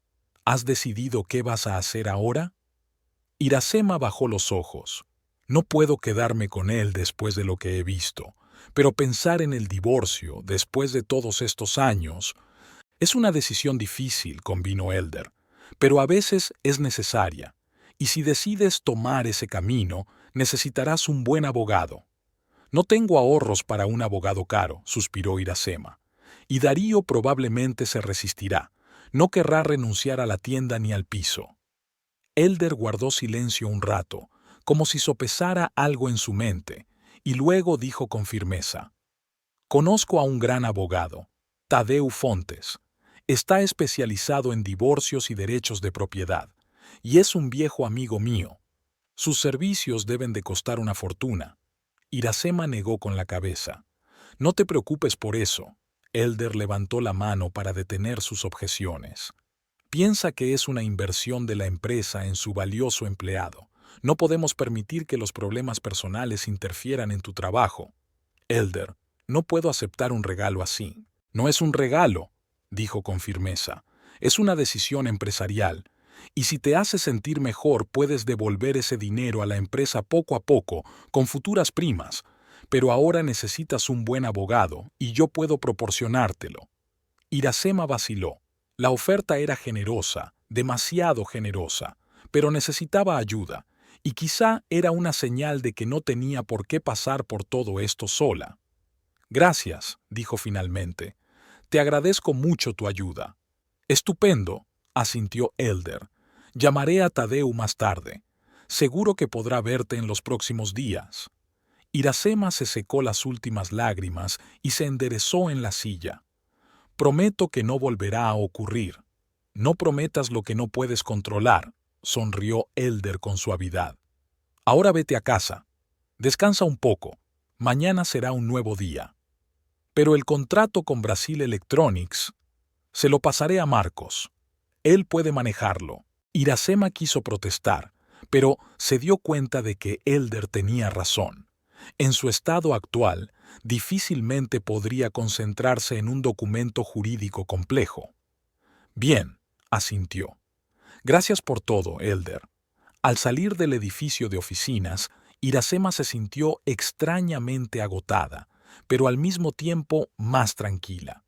¿Has decidido qué vas a hacer ahora? Iracema bajó los ojos. No puedo quedarme con él después de lo que he visto, pero pensar en el divorcio después de todos estos años es una decisión difícil, convino Elder, pero a veces es necesaria, y si decides tomar ese camino, necesitarás un buen abogado. No tengo ahorros para un abogado caro, suspiró Iracema, y Darío probablemente se resistirá. No querrá renunciar a la tienda ni al piso. Elder guardó silencio un rato, como si sopesara algo en su mente, y luego dijo con firmeza: «Conozco a un gran abogado, Tadeu Fontes. Está especializado en divorcios y derechos de propiedad, y es un viejo amigo mío. Sus servicios deben de costar una fortuna». Iracema negó con la cabeza. «No te preocupes por eso». Elder levantó la mano para detener sus objeciones. «Piensa que es una inversión de la empresa en su valioso empleado. No podemos permitir que los problemas personales interfieran en tu trabajo». «Elder, no puedo aceptar un regalo así». «No es un regalo», dijo con firmeza. «Es una decisión empresarial. Y si te hace sentir mejor, puedes devolver ese dinero a la empresa poco a poco, con futuras primas. Pero ahora necesitas un buen abogado, y yo puedo proporcionártelo». Iracema vaciló. La oferta era generosa, demasiado generosa, pero necesitaba ayuda, y quizá era una señal de que no tenía por qué pasar por todo esto sola. «Gracias», dijo finalmente. «Te agradezco mucho tu ayuda». «Estupendo», asintió Elder. «Llamaré a Tadeu más tarde. Seguro que podrá verte en los próximos días». Iracema se secó las últimas lágrimas y se enderezó en la silla. «Prometo que no volverá a ocurrir». «No prometas lo que no puedes controlar», sonrió Elder con suavidad. «Ahora vete a casa. Descansa un poco. Mañana será un nuevo día». «Pero el contrato con Brasil Electronics...» «Se lo pasaré a Marcos. Él puede manejarlo». Iracema quiso protestar, pero se dio cuenta de que Elder tenía razón. En su estado actual, difícilmente podría concentrarse en un documento jurídico complejo. «Bien», asintió. «Gracias por todo, Elder». Al salir del edificio de oficinas, Iracema se sintió extrañamente agotada, pero al mismo tiempo más tranquila.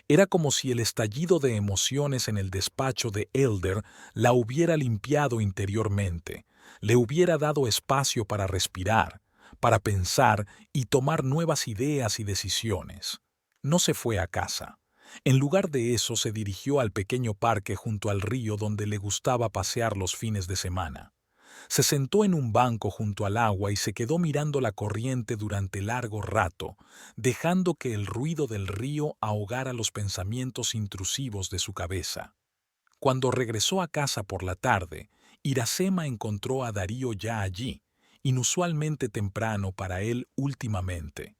Era como si el estallido de emociones en el despacho de Elder la hubiera limpiado interiormente, le hubiera dado espacio para respirar, para pensar y tomar nuevas ideas y decisiones. No se fue a casa. En lugar de eso, se dirigió al pequeño parque junto al río donde le gustaba pasear los fines de semana. Se sentó en un banco junto al agua y se quedó mirando la corriente durante largo rato, dejando que el ruido del río ahogara los pensamientos intrusivos de su cabeza. Cuando regresó a casa por la tarde, Iracema encontró a Darío ya allí, inusualmente temprano para él últimamente.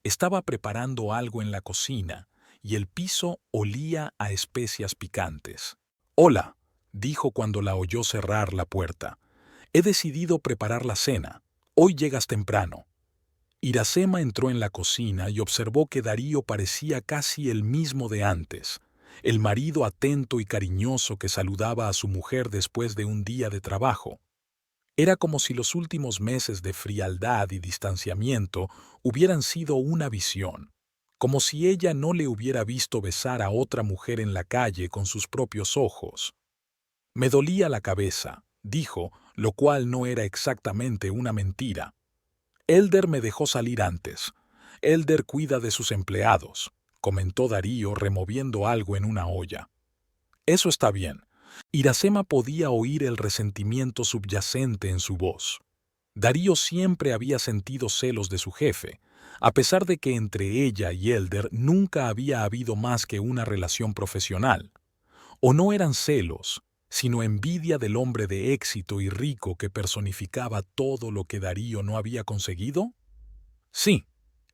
Estaba preparando algo en la cocina, y el piso olía a especias picantes. «Hola», dijo cuando la oyó cerrar la puerta. «He decidido preparar la cena. Hoy llegas temprano». Iracema entró en la cocina y observó que Darío parecía casi el mismo de antes, el marido atento y cariñoso que saludaba a su mujer después de un día de trabajo. Era como si los últimos meses de frialdad y distanciamiento hubieran sido una visión, como si ella no le hubiera visto besar a otra mujer en la calle con sus propios ojos. «Me dolía la cabeza», dijo, lo cual no era exactamente una mentira. «Elder me dejó salir antes. Elder cuida de sus empleados», comentó Darío removiendo algo en una olla. «Eso está bien. Iracema podía oír el resentimiento subyacente en su voz. Darío siempre había sentido celos de su jefe, a pesar de que entre ella y Elder nunca había habido más que una relación profesional. O no eran celos, sino envidia del hombre de éxito y rico que personificaba todo lo que Darío no había conseguido. Sí,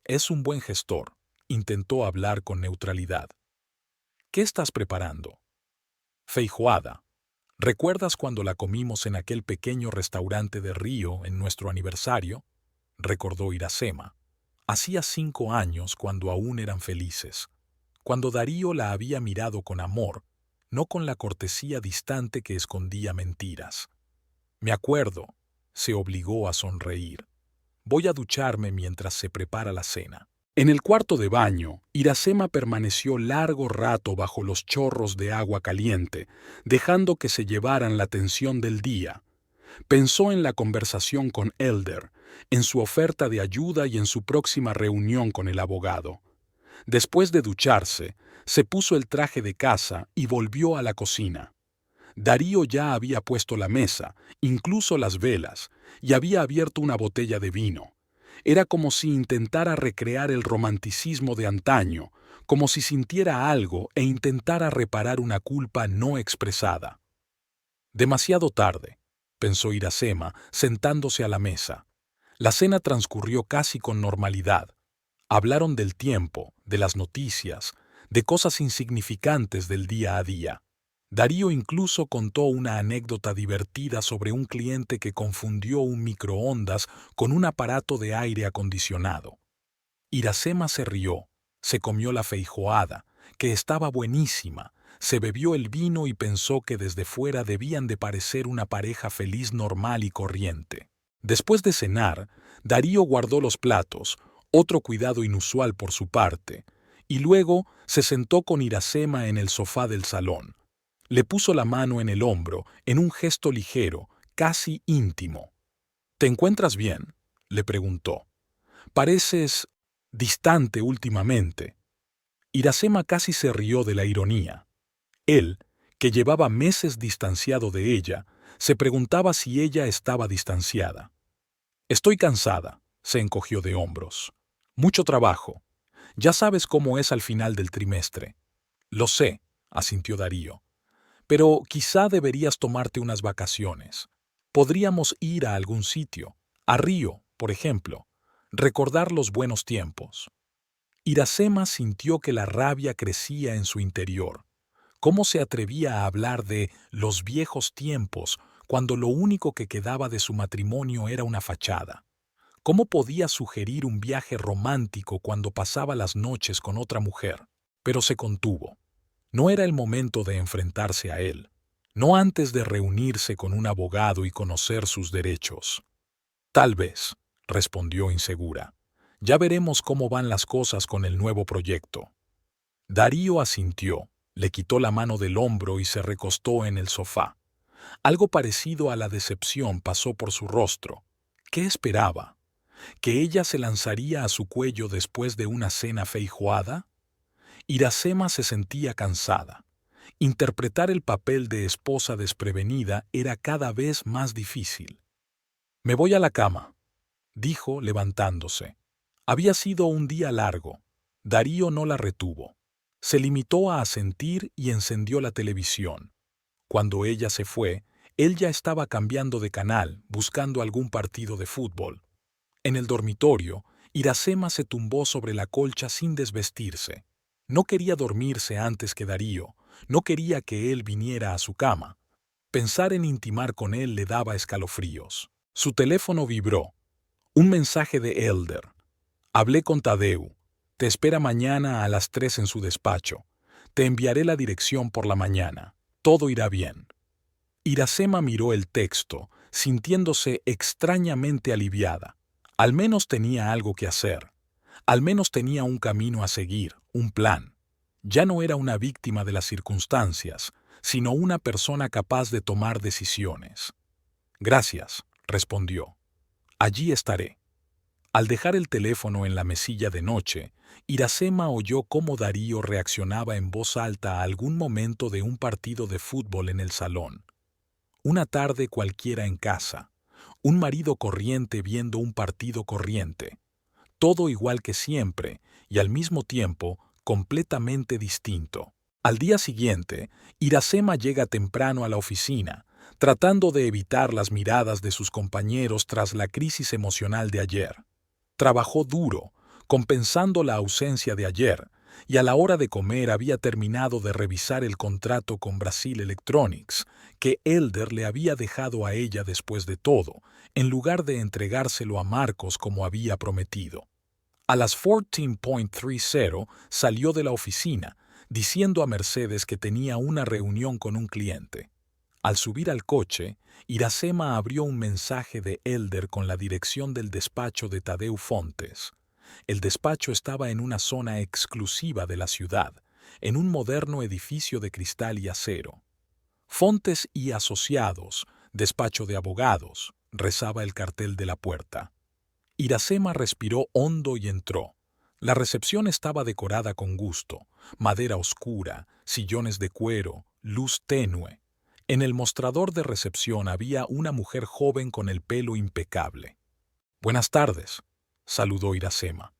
es un buen gestor, intentó hablar con neutralidad. ¿Qué estás preparando? Feijoada. ¿Recuerdas cuando la comimos en aquel pequeño restaurante de Río en nuestro aniversario? Recordó Iracema. Hacía 5 años cuando aún eran felices, cuando Darío la había mirado con amor, no con la cortesía distante que escondía mentiras. Me acuerdo, se obligó a sonreír. Voy a ducharme mientras se prepara la cena. En el cuarto de baño, Iracema permaneció largo rato bajo los chorros de agua caliente, dejando que se llevaran la tensión del día. Pensó en la conversación con Elder, en su oferta de ayuda y en su próxima reunión con el abogado. Después de ducharse, se puso el traje de casa y volvió a la cocina. Darío ya había puesto la mesa, incluso las velas, y había abierto una botella de vino. Era como si intentara recrear el romanticismo de antaño, como si sintiera algo e intentara reparar una culpa no expresada. Demasiado tarde, pensó Iracema, sentándose a la mesa. La cena transcurrió casi con normalidad. Hablaron del tiempo, de las noticias, de cosas insignificantes del día a día. Darío incluso contó una anécdota divertida sobre un cliente que confundió un microondas con un aparato de aire acondicionado. Iracema se rió, se comió la feijoada, que estaba buenísima, se bebió el vino y pensó que desde fuera debían de parecer una pareja feliz, normal y corriente. Después de cenar, Darío guardó los platos, otro cuidado inusual por su parte, y luego se sentó con Iracema en el sofá del salón. Le puso la mano en el hombro, en un gesto ligero, casi íntimo. ¿Te encuentras bien?, le preguntó. Pareces distante últimamente. Iracema casi se rió de la ironía. Él, que llevaba meses distanciado de ella, se preguntaba si ella estaba distanciada. Estoy cansada, se encogió de hombros. Mucho trabajo. Ya sabes cómo es al final del trimestre. Lo sé, asintió Darío. Pero quizá deberías tomarte unas vacaciones. Podríamos ir a algún sitio, a Río, por ejemplo, recordar los buenos tiempos. Iracema sintió que la rabia crecía en su interior. ¿Cómo se atrevía a hablar de los viejos tiempos cuando lo único que quedaba de su matrimonio era una fachada? ¿Cómo podía sugerir un viaje romántico cuando pasaba las noches con otra mujer? Pero se contuvo. No era el momento de enfrentarse a él, no antes de reunirse con un abogado y conocer sus derechos. Tal vez, respondió insegura. Ya veremos cómo van las cosas con el nuevo proyecto. Darío asintió, le quitó la mano del hombro y se recostó en el sofá. Algo parecido a la decepción pasó por su rostro. ¿Qué esperaba? ¿Que ella se lanzaría a su cuello después de una cena feijoada? Iracema se sentía cansada. Interpretar el papel de esposa desprevenida era cada vez más difícil. «Me voy a la cama», dijo levantándose. Había sido un día largo. Darío no la retuvo. Se limitó a asentir y encendió la televisión. Cuando ella se fue, él ya estaba cambiando de canal, buscando algún partido de fútbol. En el dormitorio, Iracema se tumbó sobre la colcha sin desvestirse. No quería dormirse antes que Darío, no quería que él viniera a su cama. Pensar en intimar con él le daba escalofríos. Su teléfono vibró. Un mensaje de Elder. Hablé con Tadeu. Te espera mañana a las 3 en su despacho. Te enviaré la dirección por la mañana. Todo irá bien. Iracema miró el texto, sintiéndose extrañamente aliviada. Al menos tenía algo que hacer. Al menos tenía un camino a seguir, un plan. Ya no era una víctima de las circunstancias, sino una persona capaz de tomar decisiones. Gracias, respondió. Allí estaré. Al dejar el teléfono en la mesilla de noche, Iracema oyó cómo Darío reaccionaba en voz alta a algún momento de un partido de fútbol en el salón. Una tarde cualquiera en casa. Un marido corriente viendo un partido corriente. Todo igual que siempre y al mismo tiempo completamente distinto. Al día siguiente, Iracema llega temprano a la oficina, tratando de evitar las miradas de sus compañeros tras la crisis emocional de ayer. Trabajó duro, compensando la ausencia de ayer, y a la hora de comer había terminado de revisar el contrato con Brazil Electronics, que Elder le había dejado a ella después de todo, en lugar de entregárselo a Marcos como había prometido. A las 14:30 salió de la oficina, diciendo a Mercedes que tenía una reunión con un cliente. Al subir al coche, Iracema abrió un mensaje de Elder con la dirección del despacho de Tadeu Fontes. El despacho estaba en una zona exclusiva de la ciudad, en un moderno edificio de cristal y acero. Fontes y Asociados, despacho de abogados, rezaba el cartel de la puerta. Iracema respiró hondo y entró. La recepción estaba decorada con gusto, madera oscura, sillones de cuero, luz tenue. En el mostrador de recepción había una mujer joven con el pelo impecable. «Buenas tardes», saludó Iracema.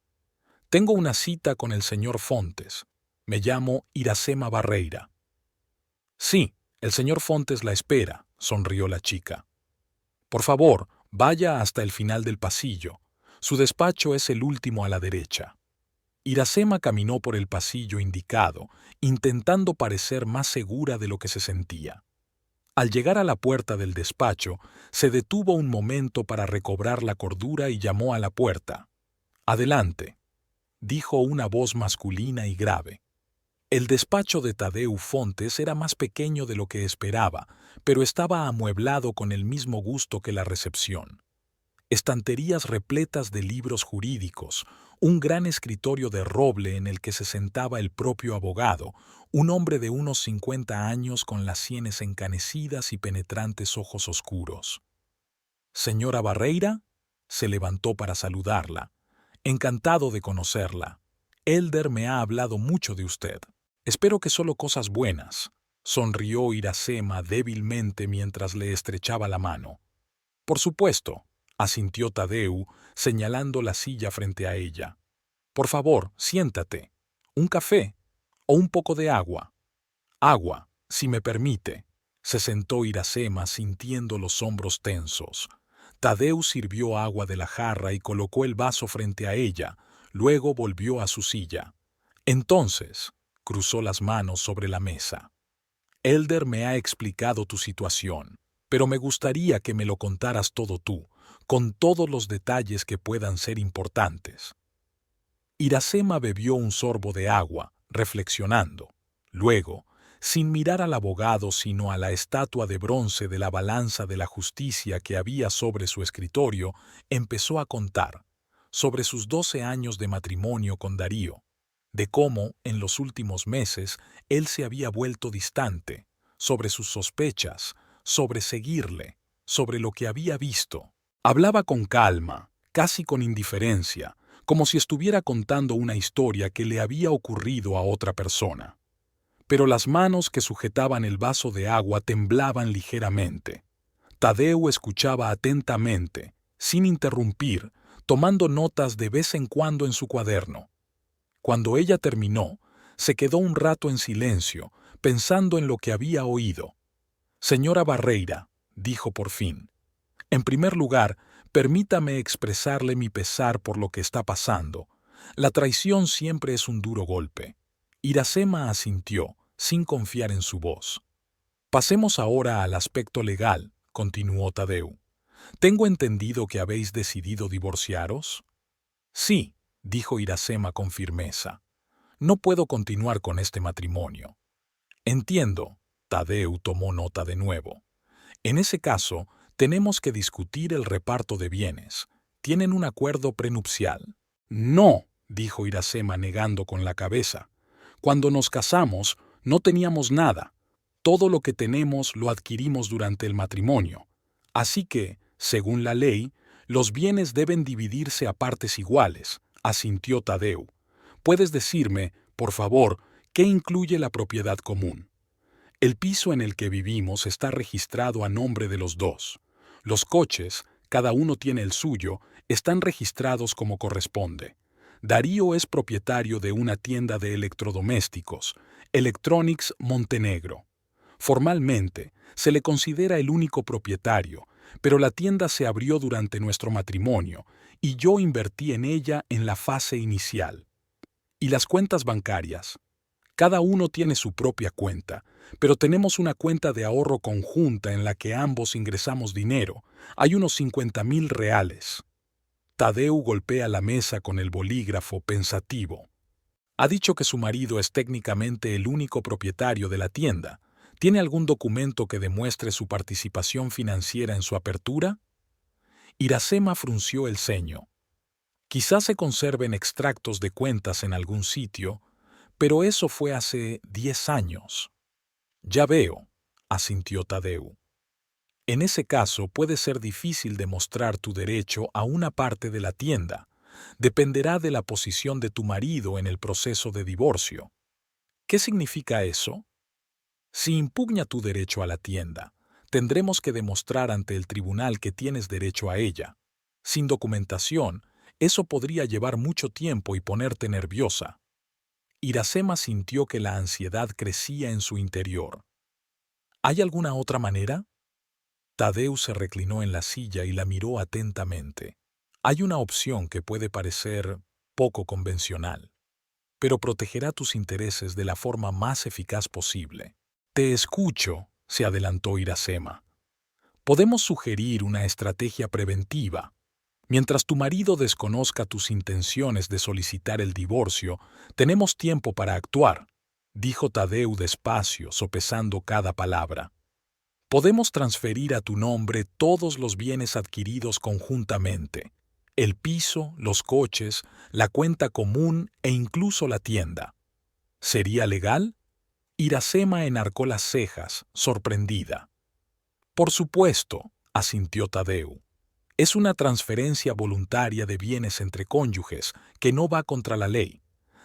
«Tengo una cita con el señor Fontes. Me llamo Iracema Barreira». «Sí, el señor Fontes la espera», sonrió la chica. «Por favor, vaya hasta el final del pasillo. Su despacho es el último a la derecha». Iracema caminó por el pasillo indicado, intentando parecer más segura de lo que se sentía. Al llegar a la puerta del despacho, se detuvo un momento para recobrar la cordura y llamó a la puerta. «Adelante», dijo una voz masculina y grave. El despacho de Tadeu Fontes era más pequeño de lo que esperaba, pero estaba amueblado con el mismo gusto que la recepción. Estanterías repletas de libros jurídicos, un gran escritorio de roble en el que se sentaba el propio abogado, un hombre de unos 50 años con las sienes encanecidas y penetrantes ojos oscuros. «Señora Barreira», se levantó para saludarla. «Encantado de conocerla. Elder me ha hablado mucho de usted. Espero que solo cosas buenas», sonrió Iracema débilmente mientras le estrechaba la mano. «Por supuesto», asintió Tadeu, señalando la silla frente a ella. «Por favor, siéntate. ¿Un café? ¿O un poco de agua?» «Agua, si me permite», se sentó Iracema sintiendo los hombros tensos. Tadeu sirvió agua de la jarra y colocó el vaso frente a ella, luego volvió a su silla. Entonces, cruzó las manos sobre la mesa. «Elder me ha explicado tu situación, pero me gustaría que me lo contaras todo tú, con todos los detalles que puedan ser importantes». Iracema bebió un sorbo de agua, reflexionando. Luego, sin mirar al abogado sino a la estatua de bronce de la balanza de la justicia que había sobre su escritorio, empezó a contar sobre sus 12 años de matrimonio con Darío, de cómo, en los últimos meses, él se había vuelto distante, sobre sus sospechas, sobre seguirle, sobre lo que había visto. Hablaba con calma, casi con indiferencia, como si estuviera contando una historia que le había ocurrido a otra persona. Pero las manos que sujetaban el vaso de agua temblaban ligeramente. Tadeu escuchaba atentamente, sin interrumpir, tomando notas de vez en cuando en su cuaderno. Cuando ella terminó, se quedó un rato en silencio, pensando en lo que había oído. «Señora Barreira», dijo por fin, «en primer lugar, permítame expresarle mi pesar por lo que está pasando. La traición siempre es un duro golpe». Iracema asintió, sin confiar en su voz. «Pasemos ahora al aspecto legal», continuó Tadeu. «Tengo entendido que habéis decidido divorciaros». «Sí», dijo Iracema con firmeza. «No puedo continuar con este matrimonio». «Entiendo», Tadeu tomó nota de nuevo. «En ese caso, tenemos que discutir el reparto de bienes. ¿Tienen un acuerdo prenupcial?» «No», dijo Iracema negando con la cabeza. «Cuando nos casamos, no teníamos nada. Todo lo que tenemos lo adquirimos durante el matrimonio. Así que, según la ley, los bienes deben dividirse a partes iguales», asintió Tadeu. ¿Puedes decirme, por favor, qué incluye la propiedad común? El piso en el que vivimos está registrado a nombre de los dos. Los coches, cada uno tiene el suyo, están registrados como corresponde. Darío es propietario de una tienda de electrodomésticos, Electronics Montenegro. Formalmente, se le considera el único propietario, pero la tienda se abrió durante nuestro matrimonio y yo invertí en ella en la fase inicial. ¿Y las cuentas bancarias? Cada uno tiene su propia cuenta, pero tenemos una cuenta de ahorro conjunta en la que ambos ingresamos dinero. Hay unos 50.000 reales. Tadeu golpea la mesa con el bolígrafo pensativo. Ha dicho que su marido es técnicamente el único propietario de la tienda. ¿Tiene algún documento que demuestre su participación financiera en su apertura? Iracema frunció el ceño. Quizás se conserven extractos de cuentas en algún sitio, pero eso fue hace 10 años. Ya veo, asintió Tadeu. En ese caso puede ser difícil demostrar tu derecho a una parte de la tienda. Dependerá de la posición de tu marido en el proceso de divorcio. ¿Qué significa eso? Si impugna tu derecho a la tienda, tendremos que demostrar ante el tribunal que tienes derecho a ella. Sin documentación, eso podría llevar mucho tiempo y ponerte nerviosa. Iracema sintió que la ansiedad crecía en su interior. ¿Hay alguna otra manera? Tadeu se reclinó en la silla y la miró atentamente. Hay una opción que puede parecer poco convencional, pero protegerá tus intereses de la forma más eficaz posible. Te escucho, se adelantó Iracema. Podemos sugerir una estrategia preventiva. Mientras tu marido desconozca tus intenciones de solicitar el divorcio, tenemos tiempo para actuar, dijo Tadeu despacio, sopesando cada palabra. Podemos transferir a tu nombre todos los bienes adquiridos conjuntamente, el piso, los coches, la cuenta común e incluso la tienda. ¿Sería legal? Iracema enarcó las cejas, sorprendida. Por supuesto, asintió Tadeu. Es una transferencia voluntaria de bienes entre cónyuges que no va contra la ley.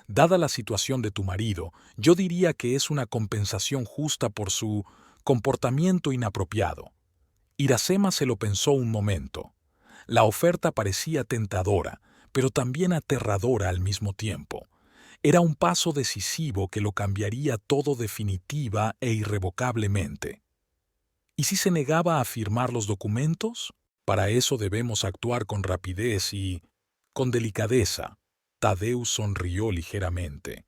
Dada la situación de tu marido, yo diría que es una compensación justa por su comportamiento inapropiado. Iracema se lo pensó un momento. La oferta parecía tentadora, pero también aterradora al mismo tiempo. Era un paso decisivo que lo cambiaría todo definitiva e irrevocablemente. ¿Y si se negaba a firmar los documentos? Para eso debemos actuar con rapidez y con delicadeza. Tadeu sonrió ligeramente.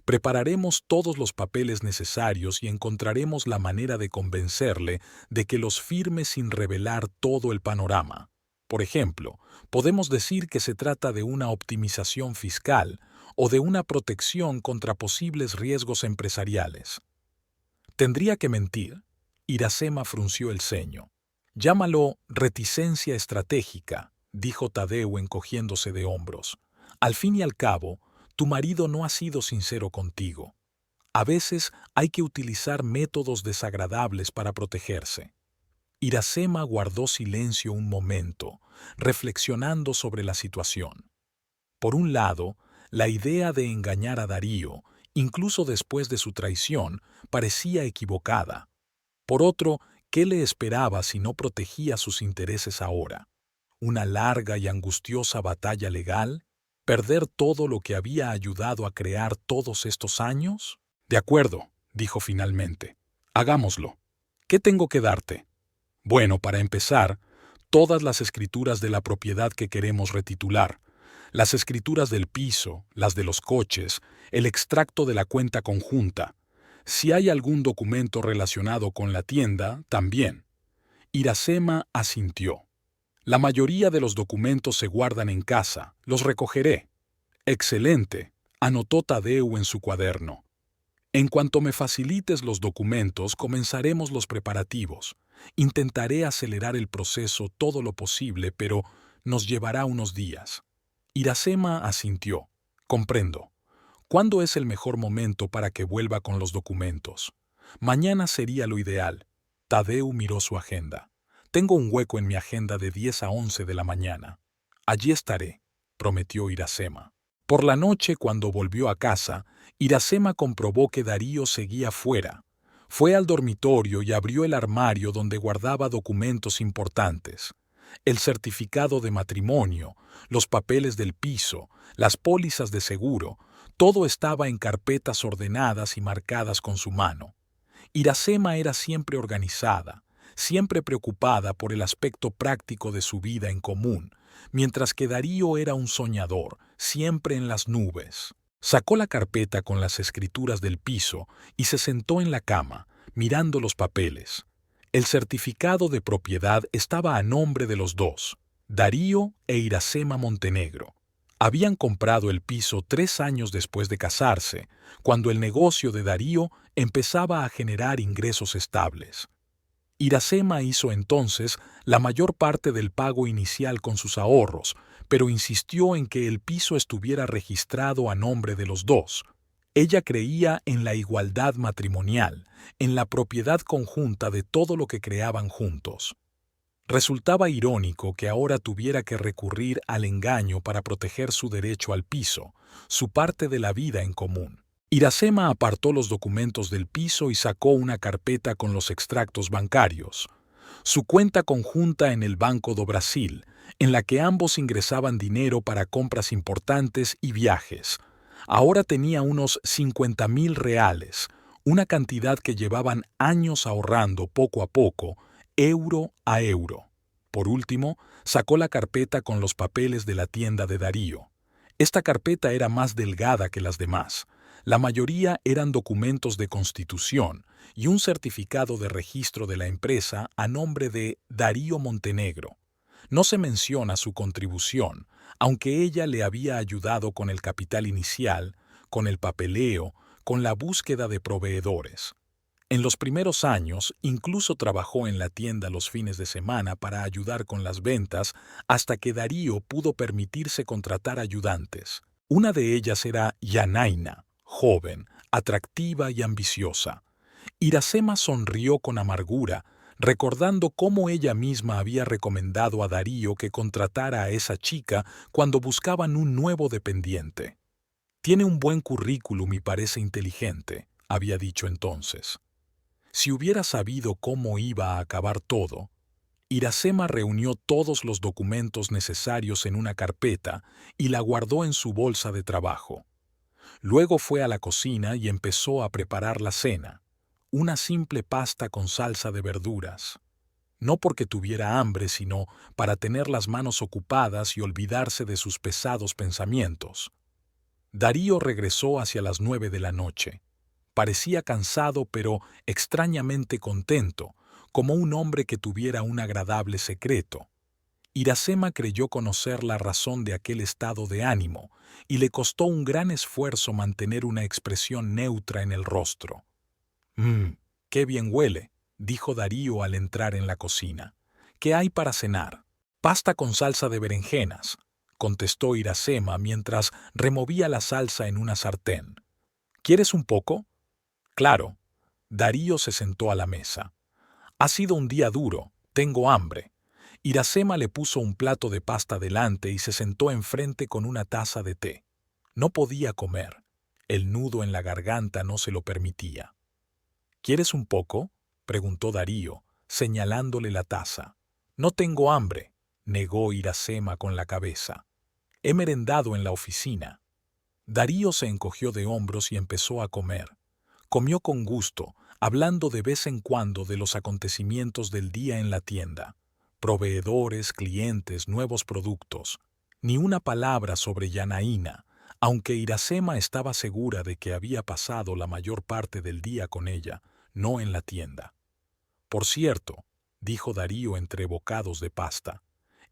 Prepararemos todos los papeles necesarios y encontraremos la manera de convencerle de que los firme sin revelar todo el panorama. Por ejemplo, podemos decir que se trata de una optimización fiscal o de una protección contra posibles riesgos empresariales. ¿Tendría que mentir? Iracema frunció el ceño. Llámalo reticencia estratégica, dijo Tadeu encogiéndose de hombros. Al fin y al cabo, tu marido no ha sido sincero contigo. A veces hay que utilizar métodos desagradables para protegerse. Iracema guardó silencio un momento, reflexionando sobre la situación. Por un lado, la idea de engañar a Darío, incluso después de su traición, parecía equivocada. Por otro, ¿qué le esperaba si no protegía sus intereses ahora? ¿Una larga y angustiosa batalla legal? ¿Perder todo lo que había ayudado a crear todos estos años? De acuerdo, dijo finalmente. Hagámoslo. ¿Qué tengo que darte? Bueno, para empezar, todas las escrituras de la propiedad que queremos retitular, las escrituras del piso, las de los coches, el extracto de la cuenta conjunta. Si hay algún documento relacionado con la tienda, también. Iracema asintió. La mayoría de los documentos se guardan en casa, los recogeré. Excelente, anotó Tadeu en su cuaderno. En cuanto me facilites los documentos, comenzaremos los preparativos. Intentaré acelerar el proceso todo lo posible, pero nos llevará unos días. Iracema asintió. Comprendo. ¿Cuándo es el mejor momento para que vuelva con los documentos? Mañana sería lo ideal. Tadeu miró su agenda. Tengo un hueco en mi agenda de 10 a 11 de la mañana. Allí estaré, prometió Iracema. Por la noche, cuando volvió a casa, Iracema comprobó que Darío seguía fuera. Fue al dormitorio y abrió el armario donde guardaba documentos importantes. El certificado de matrimonio, los papeles del piso, las pólizas de seguro, todo estaba en carpetas ordenadas y marcadas con su mano. Iracema era siempre organizada, siempre preocupada por el aspecto práctico de su vida en común, mientras que Darío era un soñador, siempre en las nubes. Sacó la carpeta con las escrituras del piso y se sentó en la cama, mirando los papeles. El certificado de propiedad estaba a nombre de los dos, Darío e Iracema Montenegro. Habían comprado el piso 3 años después de casarse, cuando el negocio de Darío empezaba a generar ingresos estables. Iracema hizo entonces la mayor parte del pago inicial con sus ahorros, pero insistió en que el piso estuviera registrado a nombre de los dos. Ella creía en la igualdad matrimonial, en la propiedad conjunta de todo lo que creaban juntos. Resultaba irónico que ahora tuviera que recurrir al engaño para proteger su derecho al piso, su parte de la vida en común. Iracema apartó los documentos del piso y sacó una carpeta con los extractos bancarios. Su cuenta conjunta en el Banco do Brasil, en la que ambos ingresaban dinero para compras importantes y viajes. Ahora tenía unos 50.000 reales, una cantidad que llevaban años ahorrando poco a poco, euro a euro. Por último, sacó la carpeta con los papeles de la tienda de Darío. Esta carpeta era más delgada que las demás. La mayoría eran documentos de constitución y un certificado de registro de la empresa a nombre de Darío Montenegro. No se menciona su contribución, aunque ella le había ayudado con el capital inicial, con el papeleo, con la búsqueda de proveedores. En los primeros años, incluso trabajó en la tienda los fines de semana para ayudar con las ventas hasta que Darío pudo permitirse contratar ayudantes. Una de ellas era Yanaina, joven, atractiva y ambiciosa. Iracema sonrió con amargura, recordando cómo ella misma había recomendado a Darío que contratara a esa chica cuando buscaban un nuevo dependiente. «Tiene un buen currículum y parece inteligente», había dicho entonces. Si hubiera sabido cómo iba a acabar todo, Iracema reunió todos los documentos necesarios en una carpeta y la guardó en su bolsa de trabajo. Luego fue a la cocina y empezó a preparar la cena, una simple pasta con salsa de verduras. No porque tuviera hambre, sino para tener las manos ocupadas y olvidarse de sus pesados pensamientos. Darío regresó hacia las 9 de la noche. Parecía cansado, pero extrañamente contento, como un hombre que tuviera un agradable secreto. Iracema creyó conocer la razón de aquel estado de ánimo, y le costó un gran esfuerzo mantener una expresión neutra en el rostro. «Qué bien huele», dijo Darío al entrar en la cocina. «¿Qué hay para cenar?» «Pasta con salsa de berenjenas», contestó Iracema mientras removía la salsa en una sartén. «¿Quieres un poco?» «Claro». Darío se sentó a la mesa. «Ha sido un día duro, tengo hambre». Iracema le puso un plato de pasta delante y se sentó enfrente con una taza de té. No podía comer. El nudo en la garganta no se lo permitía. «¿Quieres un poco?», preguntó Darío, señalándole la taza. «No tengo hambre», negó Iracema con la cabeza. «He merendado en la oficina». Darío se encogió de hombros y empezó a comer. Comió con gusto, hablando de vez en cuando de los acontecimientos del día en la tienda. Proveedores, clientes, nuevos productos. Ni una palabra sobre Yanaína, aunque Iracema estaba segura de que había pasado la mayor parte del día con ella, no en la tienda. «Por cierto», dijo Darío entre bocados de pasta,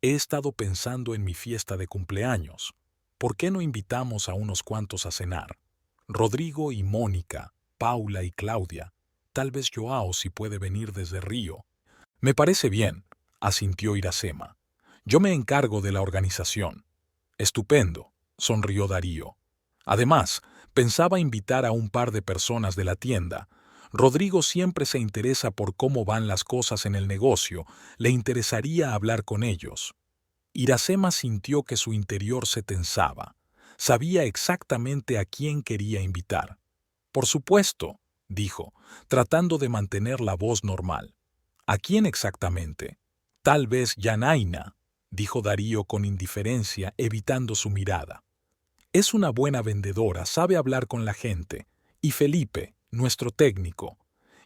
«he estado pensando en mi fiesta de cumpleaños. ¿Por qué no invitamos a unos cuantos a cenar? Rodrigo y Mónica, Paula y Claudia, tal vez Joao si puede venir desde Río». «Me parece bien», asintió Iracema. «Yo me encargo de la organización». «Estupendo», sonrió Darío. Además, pensaba invitar a un par de personas de la tienda. Rodrigo siempre se interesa por cómo van las cosas en el negocio, le interesaría hablar con ellos. Iracema sintió que su interior se tensaba. Sabía exactamente a quién quería invitar. Por supuesto, dijo, tratando de mantener la voz normal. ¿A quién exactamente? Tal vez Yanaina, dijo Darío con indiferencia, evitando su mirada. Es una buena vendedora, sabe hablar con la gente. Y Felipe, nuestro técnico.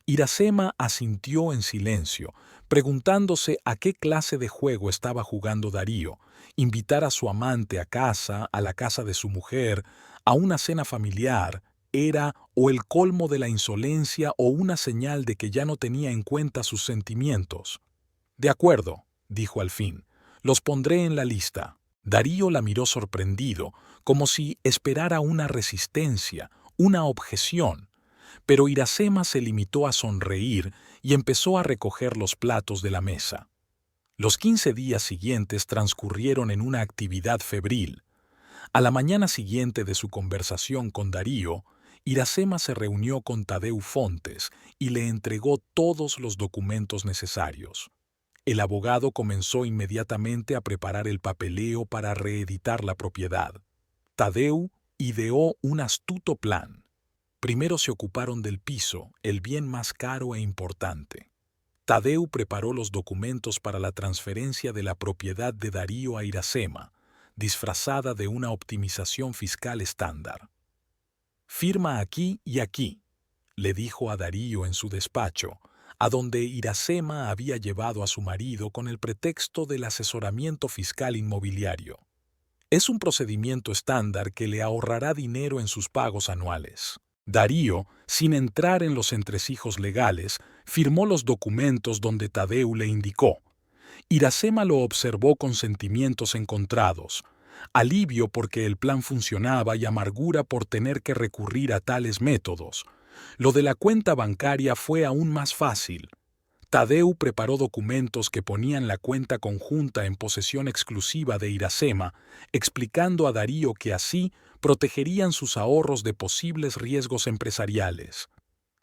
Iracema asintió en silencio, preguntándose a qué clase de juego estaba jugando Darío: invitar a su amante a casa, a la casa de su mujer, a una cena familiar. Era o el colmo de la insolencia o una señal de que ya no tenía en cuenta sus sentimientos. De acuerdo, dijo al fin, los pondré en la lista. Darío la miró sorprendido, como si esperara una resistencia, una objeción. Pero Iracema se limitó a sonreír y empezó a recoger los platos de la mesa. Los 15 días siguientes transcurrieron en una actividad febril. A la mañana siguiente de su conversación con Darío, Iracema se reunió con Tadeu Fontes y le entregó todos los documentos necesarios. El abogado comenzó inmediatamente a preparar el papeleo para reeditar la propiedad. Tadeu ideó un astuto plan. Primero se ocuparon del piso, el bien más caro e importante. Tadeu preparó los documentos para la transferencia de la propiedad de Darío a Iracema, disfrazada de una optimización fiscal estándar. «Firma aquí y aquí», le dijo a Darío en su despacho, a donde Iracema había llevado a su marido con el pretexto del asesoramiento fiscal inmobiliario. Es un procedimiento estándar que le ahorrará dinero en sus pagos anuales. Darío, sin entrar en los entresijos legales, firmó los documentos donde Tadeu le indicó. Iracema lo observó con sentimientos encontrados: alivio porque el plan funcionaba y amargura por tener que recurrir a tales métodos. Lo de la cuenta bancaria fue aún más fácil. Tadeu preparó documentos que ponían la cuenta conjunta en posesión exclusiva de Iracema, explicando a Darío que así protegerían sus ahorros de posibles riesgos empresariales.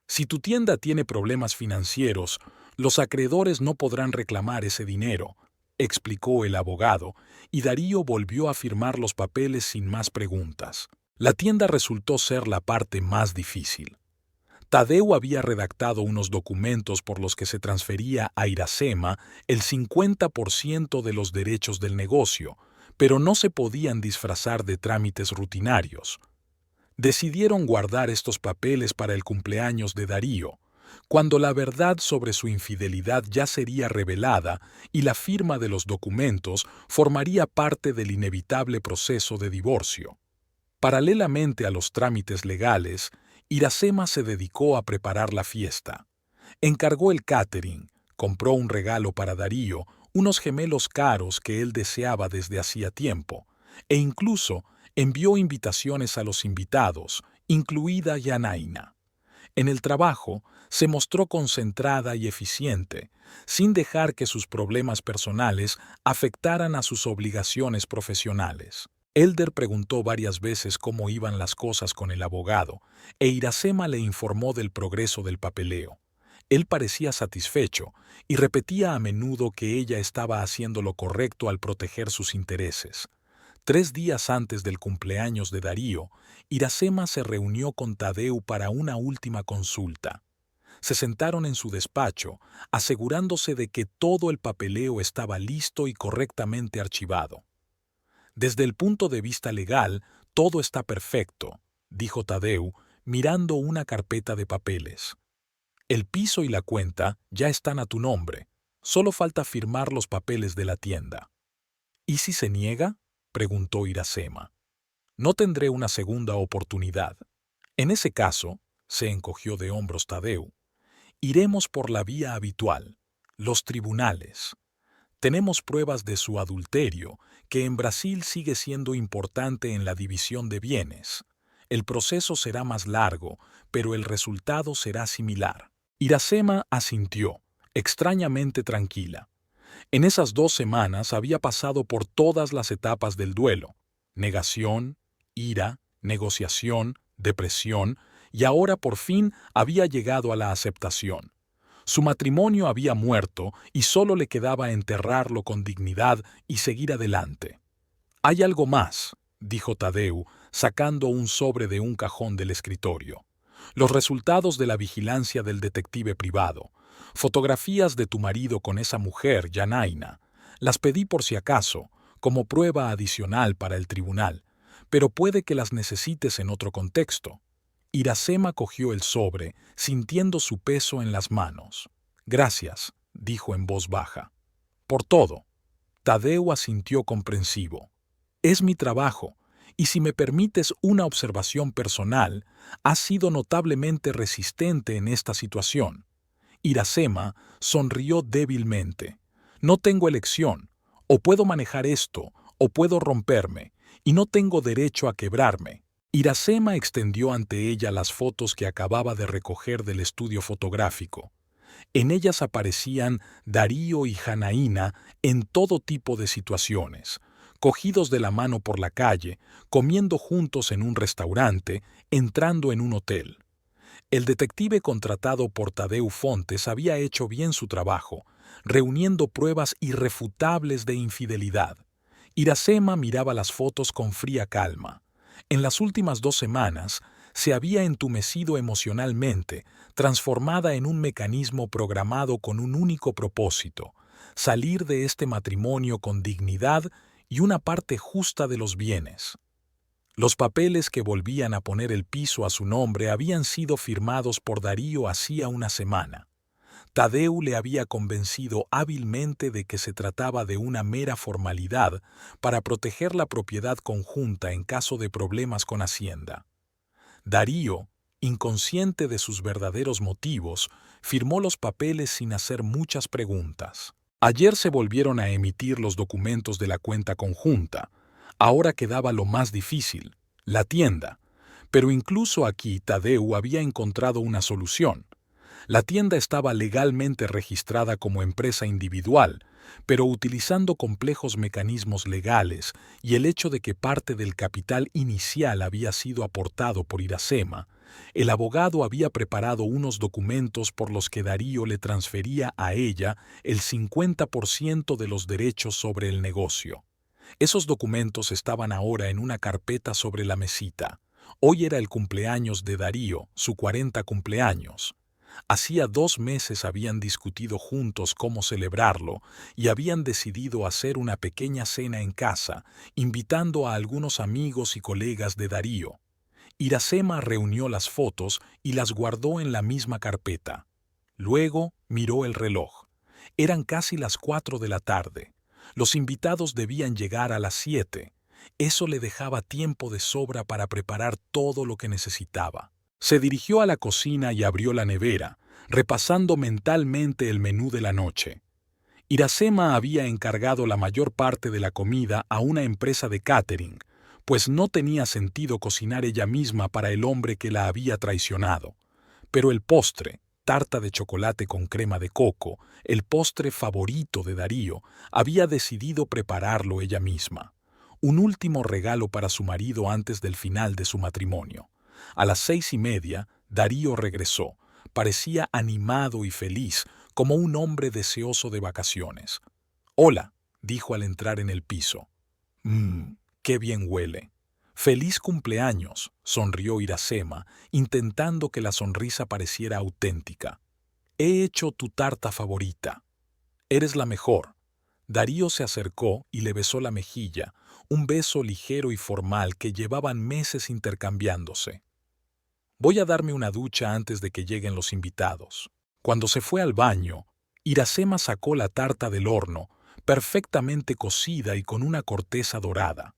Si tu tienda tiene problemas financieros, los acreedores no podrán reclamar ese dinero, explicó el abogado, y Darío volvió a firmar los papeles sin más preguntas. La tienda resultó ser la parte más difícil. Tadeu había redactado unos documentos por los que se transfería a Iracema el 50% de los derechos del negocio, pero no se podían disfrazar de trámites rutinarios. Decidieron guardar estos papeles para el cumpleaños de Darío, cuando la verdad sobre su infidelidad ya sería revelada y la firma de los documentos formaría parte del inevitable proceso de divorcio. Paralelamente a los trámites legales, Iracema se dedicó a preparar la fiesta. Encargó el catering, compró un regalo para Darío, unos gemelos caros que él deseaba desde hacía tiempo, e incluso envió invitaciones a los invitados, incluida Yanaina. En el trabajo, se mostró concentrada y eficiente, sin dejar que sus problemas personales afectaran a sus obligaciones profesionales. Elder preguntó varias veces cómo iban las cosas con el abogado, e Iracema le informó del progreso del papeleo. Él parecía satisfecho y repetía a menudo que ella estaba haciendo lo correcto al proteger sus intereses. 3 días antes del cumpleaños de Darío, Iracema se reunió con Tadeu para una última consulta. Se sentaron en su despacho, asegurándose de que todo el papeleo estaba listo y correctamente archivado. Desde el punto de vista legal, todo está perfecto, dijo Tadeu, mirando una carpeta de papeles. El piso y la cuenta ya están a tu nombre. Solo falta firmar los papeles de la tienda. ¿Y si se niega?, preguntó Iracema. No tendré una segunda oportunidad. En ese caso, se encogió de hombros Tadeu, iremos por la vía habitual, los tribunales. Tenemos pruebas de su adulterio, que en Brasil sigue siendo importante en la división de bienes. El proceso será más largo, pero el resultado será similar. Iracema asintió, extrañamente tranquila. En esas 2 semanas había pasado por todas las etapas del duelo: negación, ira, negociación, depresión, y ahora por fin había llegado a la aceptación. Su matrimonio había muerto y solo le quedaba enterrarlo con dignidad y seguir adelante. «Hay algo más», dijo Tadeu, sacando un sobre de un cajón del escritorio. Los resultados de la vigilancia del detective privado. Fotografías de tu marido con esa mujer, Yanaina. Las pedí por si acaso, como prueba adicional para el tribunal, pero puede que las necesites en otro contexto. Iracema cogió el sobre, sintiendo su peso en las manos. Gracias, dijo en voz baja. Por todo. Tadeu asintió comprensivo. Es mi trabajo, y si me permites una observación personal, has sido notablemente resistente en esta situación. Iracema sonrió débilmente. No tengo elección. O puedo manejar esto, o puedo romperme, y no tengo derecho a quebrarme. Iracema extendió ante ella las fotos que acababa de recoger del estudio fotográfico. En ellas aparecían Darío y Janaína en todo tipo de situaciones, cogidos de la mano por la calle, comiendo juntos en un restaurante, entrando en un hotel. El detective contratado por Tadeu Fontes había hecho bien su trabajo, reuniendo pruebas irrefutables de infidelidad. Iracema miraba las fotos con fría calma. En las últimas 2 semanas se había entumecido emocionalmente, transformada en un mecanismo programado con un único propósito: salir de este matrimonio con dignidad y una parte justa de los bienes. Los papeles que volvían a poner el piso a su nombre habían sido firmados por Darío hacía una semana. Tadeu le había convencido hábilmente de que se trataba de una mera formalidad para proteger la propiedad conjunta en caso de problemas con Hacienda. Darío, inconsciente de sus verdaderos motivos, firmó los papeles sin hacer muchas preguntas. Ayer se volvieron a emitir los documentos de la cuenta conjunta. Ahora quedaba lo más difícil, la tienda. Pero incluso aquí Tadeu había encontrado una solución. La tienda estaba legalmente registrada como empresa individual, pero utilizando complejos mecanismos legales y el hecho de que parte del capital inicial había sido aportado por Iracema, el abogado había preparado unos documentos por los que Darío le transfería a ella el 50% de los derechos sobre el negocio. Esos documentos estaban ahora en una carpeta sobre la mesita. Hoy era el cumpleaños de Darío, su 40 cumpleaños. Hacía 2 meses habían discutido juntos cómo celebrarlo y habían decidido hacer una pequeña cena en casa, invitando a algunos amigos y colegas de Darío. Iracema reunió las fotos y las guardó en la misma carpeta. Luego miró el reloj. Eran casi las 4 de la tarde. Los invitados debían llegar a las 7. Eso le dejaba tiempo de sobra para preparar todo lo que necesitaba. Se dirigió a la cocina y abrió la nevera, repasando mentalmente el menú de la noche. Iracema había encargado la mayor parte de la comida a una empresa de catering, pues no tenía sentido cocinar ella misma para el hombre que la había traicionado. Pero el postre, tarta de chocolate con crema de coco, el postre favorito de Darío, había decidido prepararlo ella misma. Un último regalo para su marido antes del final de su matrimonio. A las 6:30, Darío regresó. Parecía animado y feliz, como un hombre deseoso de vacaciones. «Hola», dijo al entrar en el piso. Qué bien huele». «Feliz cumpleaños», sonrió Iracema, intentando que la sonrisa pareciera auténtica. «He hecho tu tarta favorita. Eres la mejor». Darío se acercó y le besó la mejilla, un beso ligero y formal que llevaban meses intercambiándose. «Voy a darme una ducha antes de que lleguen los invitados». Cuando se fue al baño, Iracema sacó la tarta del horno, perfectamente cocida y con una corteza dorada.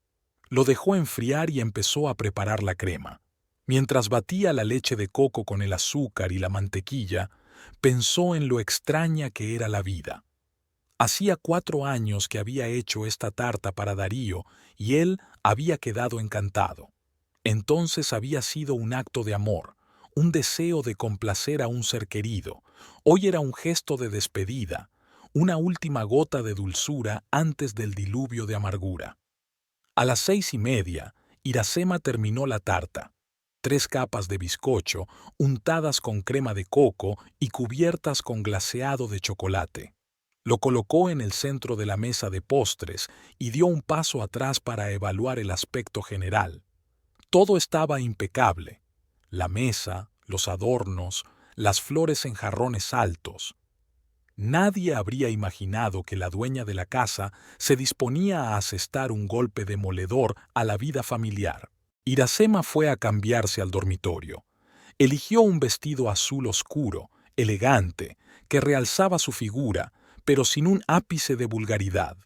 Lo dejó enfriar y empezó a preparar la crema. Mientras batía la leche de coco con el azúcar y la mantequilla, pensó en lo extraña que era la vida. Hacía 4 años que había hecho esta tarta para Darío y él había quedado encantado. Entonces había sido un acto de amor, un deseo de complacer a un ser querido. Hoy era un gesto de despedida, una última gota de dulzura antes del diluvio de amargura. A las 6:30, Iracema terminó la tarta. 3 capas de bizcocho, untadas con crema de coco y cubiertas con glaseado de chocolate. Lo colocó en el centro de la mesa de postres y dio un paso atrás para evaluar el aspecto general. Todo estaba impecable. La mesa, los adornos, las flores en jarrones altos. Nadie habría imaginado que la dueña de la casa se disponía a asestar un golpe demoledor a la vida familiar. Iracema fue a cambiarse al dormitorio. Eligió un vestido azul oscuro, elegante, que realzaba su figura, pero sin un ápice de vulgaridad.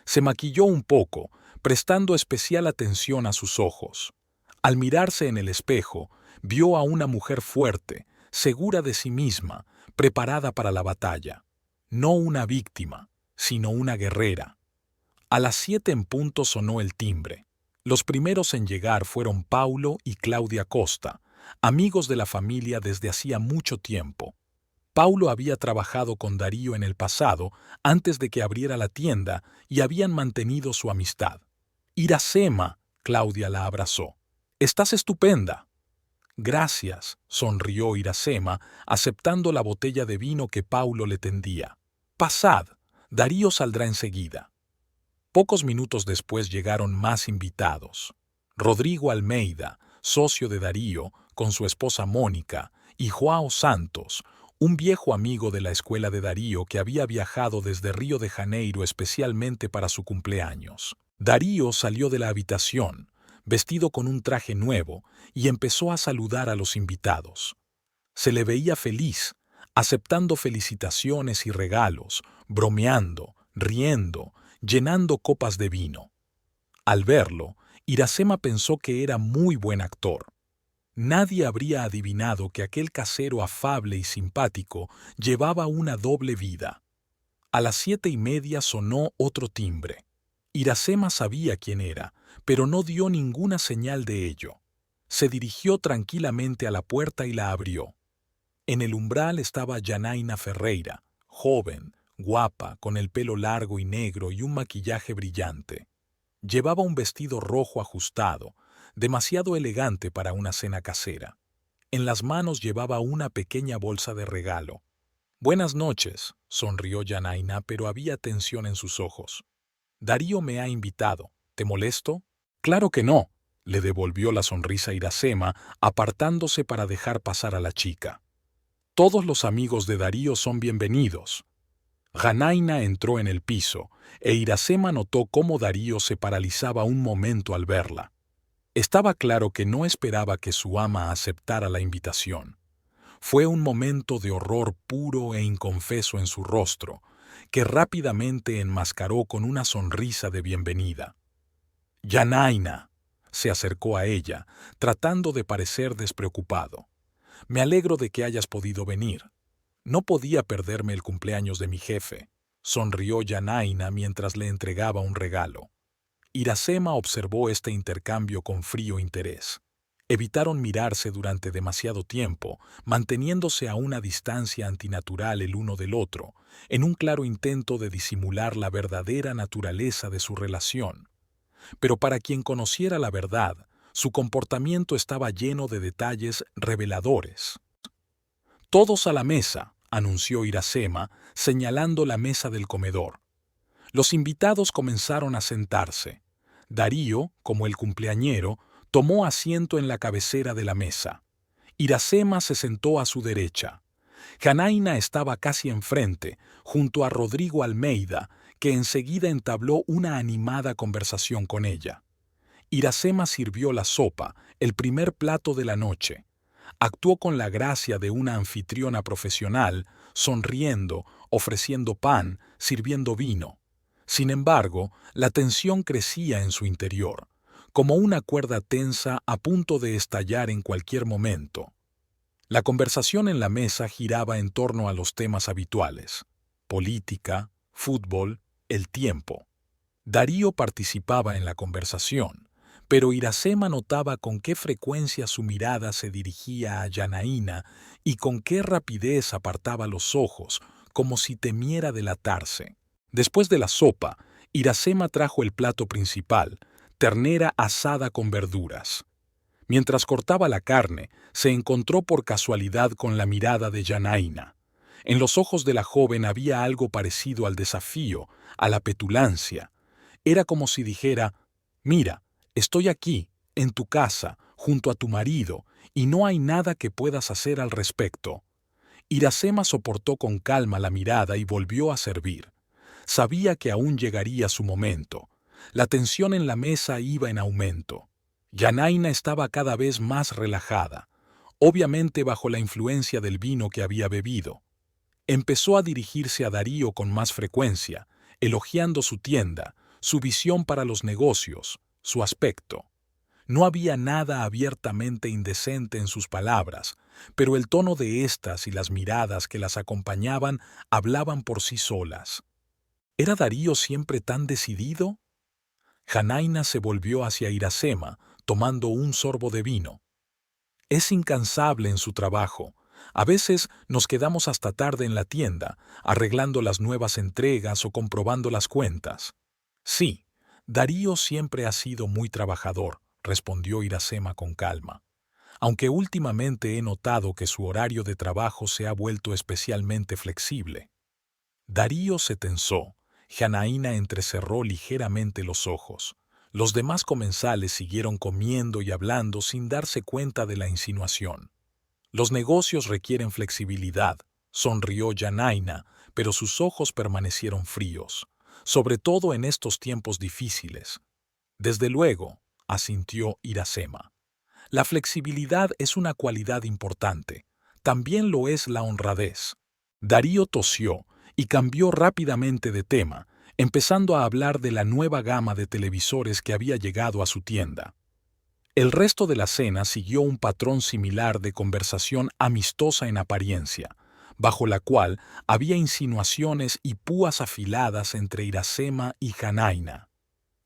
Se maquilló un poco, prestando especial atención a sus ojos. Al mirarse en el espejo, vio a una mujer fuerte, segura de sí misma, preparada para la batalla. No una víctima, sino una guerrera. A las 7 en punto sonó el timbre. Los primeros en llegar fueron Paulo y Claudia Costa, amigos de la familia desde hacía mucho tiempo. Paulo había trabajado con Darío en el pasado, antes de que abriera la tienda, y habían mantenido su amistad. Iracema, Claudia la abrazó. «Estás estupenda». «Gracias», sonrió Iracema, aceptando la botella de vino que Paulo le tendía. «Pasad, Darío saldrá enseguida». Pocos minutos después llegaron más invitados. Rodrigo Almeida, socio de Darío, con su esposa Mónica, y Joao Santos, un viejo amigo de la escuela de Darío que había viajado desde Río de Janeiro especialmente para su cumpleaños. Darío salió de la habitación, vestido con un traje nuevo, y empezó a saludar a los invitados. Se le veía feliz, aceptando felicitaciones y regalos, bromeando, riendo, llenando copas de vino. Al verlo, Iracema pensó que era muy buen actor. Nadie habría adivinado que aquel casero afable y simpático llevaba una doble vida. A las 7:30 sonó otro timbre. Iracema sabía quién era, pero no dio ninguna señal de ello. Se dirigió tranquilamente a la puerta y la abrió. En el umbral estaba Janaína Ferreira, joven, guapa, con el pelo largo y negro y un maquillaje brillante. Llevaba un vestido rojo ajustado, demasiado elegante para una cena casera. En las manos llevaba una pequeña bolsa de regalo. «Buenas noches», sonrió Janaína, pero había tensión en sus ojos. «Darío me ha invitado. ¿Te molesto?» «Claro que no», le devolvió la sonrisa Iracema, apartándose para dejar pasar a la chica. «Todos los amigos de Darío son bienvenidos». Janaína entró en el piso, e Iracema notó cómo Darío se paralizaba un momento al verla. Estaba claro que no esperaba que su ama aceptara la invitación. Fue un momento de horror puro e inconfeso en su rostro, que rápidamente enmascaró con una sonrisa de bienvenida. «Janaína», se acercó a ella, tratando de parecer despreocupado. «Me alegro de que hayas podido venir. No podía perderme el cumpleaños de mi jefe», sonrió Janaína mientras le entregaba un regalo. Iracema observó este intercambio con frío interés. Evitaron mirarse durante demasiado tiempo, manteniéndose a una distancia antinatural el uno del otro, en un claro intento de disimular la verdadera naturaleza de su relación. Pero para quien conociera la verdad, su comportamiento estaba lleno de detalles reveladores. «Todos a la mesa», anunció Iracema, señalando la mesa del comedor. Los invitados comenzaron a sentarse. Darío, como el cumpleañero, tomó asiento en la cabecera de la mesa. Iracema se sentó a su derecha. Janaína estaba casi enfrente, junto a Rodrigo Almeida, que enseguida entabló una animada conversación con ella. Iracema sirvió la sopa, el primer plato de la noche. Actuó con la gracia de una anfitriona profesional, sonriendo, ofreciendo pan, sirviendo vino. Sin embargo, la tensión crecía en su interior, como una cuerda tensa a punto de estallar en cualquier momento. La conversación en la mesa giraba en torno a los temas habituales: política, fútbol, el tiempo. Darío participaba en la conversación, pero Iracema notaba con qué frecuencia su mirada se dirigía a Janaína y con qué rapidez apartaba los ojos, como si temiera delatarse. Después de la sopa, Iracema trajo el plato principal, ternera asada con verduras. Mientras cortaba la carne, se encontró por casualidad con la mirada de Janaína. En los ojos de la joven había algo parecido al desafío, a la petulancia. Era como si dijera: «Mira, estoy aquí, en tu casa, junto a tu marido, y no hay nada que puedas hacer al respecto. Iracema soportó con calma la mirada y volvió a servir. Sabía que aún llegaría su momento. La tensión en la mesa iba en aumento. Yanaina estaba cada vez más relajada, obviamente bajo la influencia del vino que había bebido. Empezó a dirigirse a Darío con más frecuencia, elogiando su tienda, su visión para los negocios, su aspecto. No había nada abiertamente indecente en sus palabras, pero el tono de estas y las miradas que las acompañaban hablaban por sí solas. ¿Era Darío siempre tan decidido? Janaina se volvió hacia Iracema, tomando un sorbo de vino. Es incansable en su trabajo. A veces nos quedamos hasta tarde en la tienda, arreglando las nuevas entregas o comprobando las cuentas. Sí, Darío siempre ha sido muy trabajador, respondió Iracema con calma. Aunque últimamente he notado que su horario de trabajo se ha vuelto especialmente flexible. Darío se tensó. Janaína entrecerró ligeramente los ojos. Los demás comensales siguieron comiendo y hablando sin darse cuenta de la insinuación. Los negocios requieren flexibilidad, sonrió Janaína, pero sus ojos permanecieron fríos, sobre todo en estos tiempos difíciles. Desde luego, asintió Iracema. La flexibilidad es una cualidad importante. También lo es la honradez. Darío tosió y cambió rápidamente de tema, empezando a hablar de la nueva gama de televisores que había llegado a su tienda. El resto de la cena siguió un patrón similar de conversación amistosa en apariencia, bajo la cual había insinuaciones y púas afiladas entre Iracema y Janaína.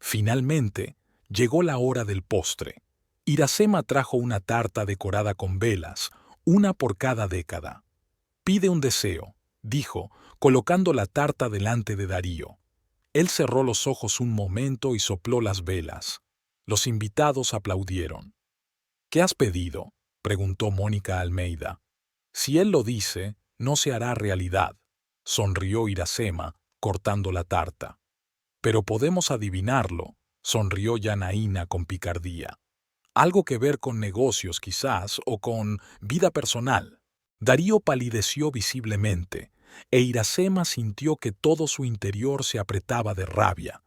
Finalmente, llegó la hora del postre. Iracema trajo una tarta decorada con velas, una por cada década. Pide un deseo, dijo, colocando la tarta delante de Darío. Él cerró los ojos un momento y sopló las velas. Los invitados aplaudieron. ¿Qué has pedido?, preguntó Mónica Almeida. Si él lo dice, no se hará realidad, sonrió Iracema, cortando la tarta. Pero podemos adivinarlo, sonrió Janaína con picardía. Algo que ver con negocios quizás, o con vida personal. Darío palideció visiblemente, e Iracema sintió que todo su interior se apretaba de rabia.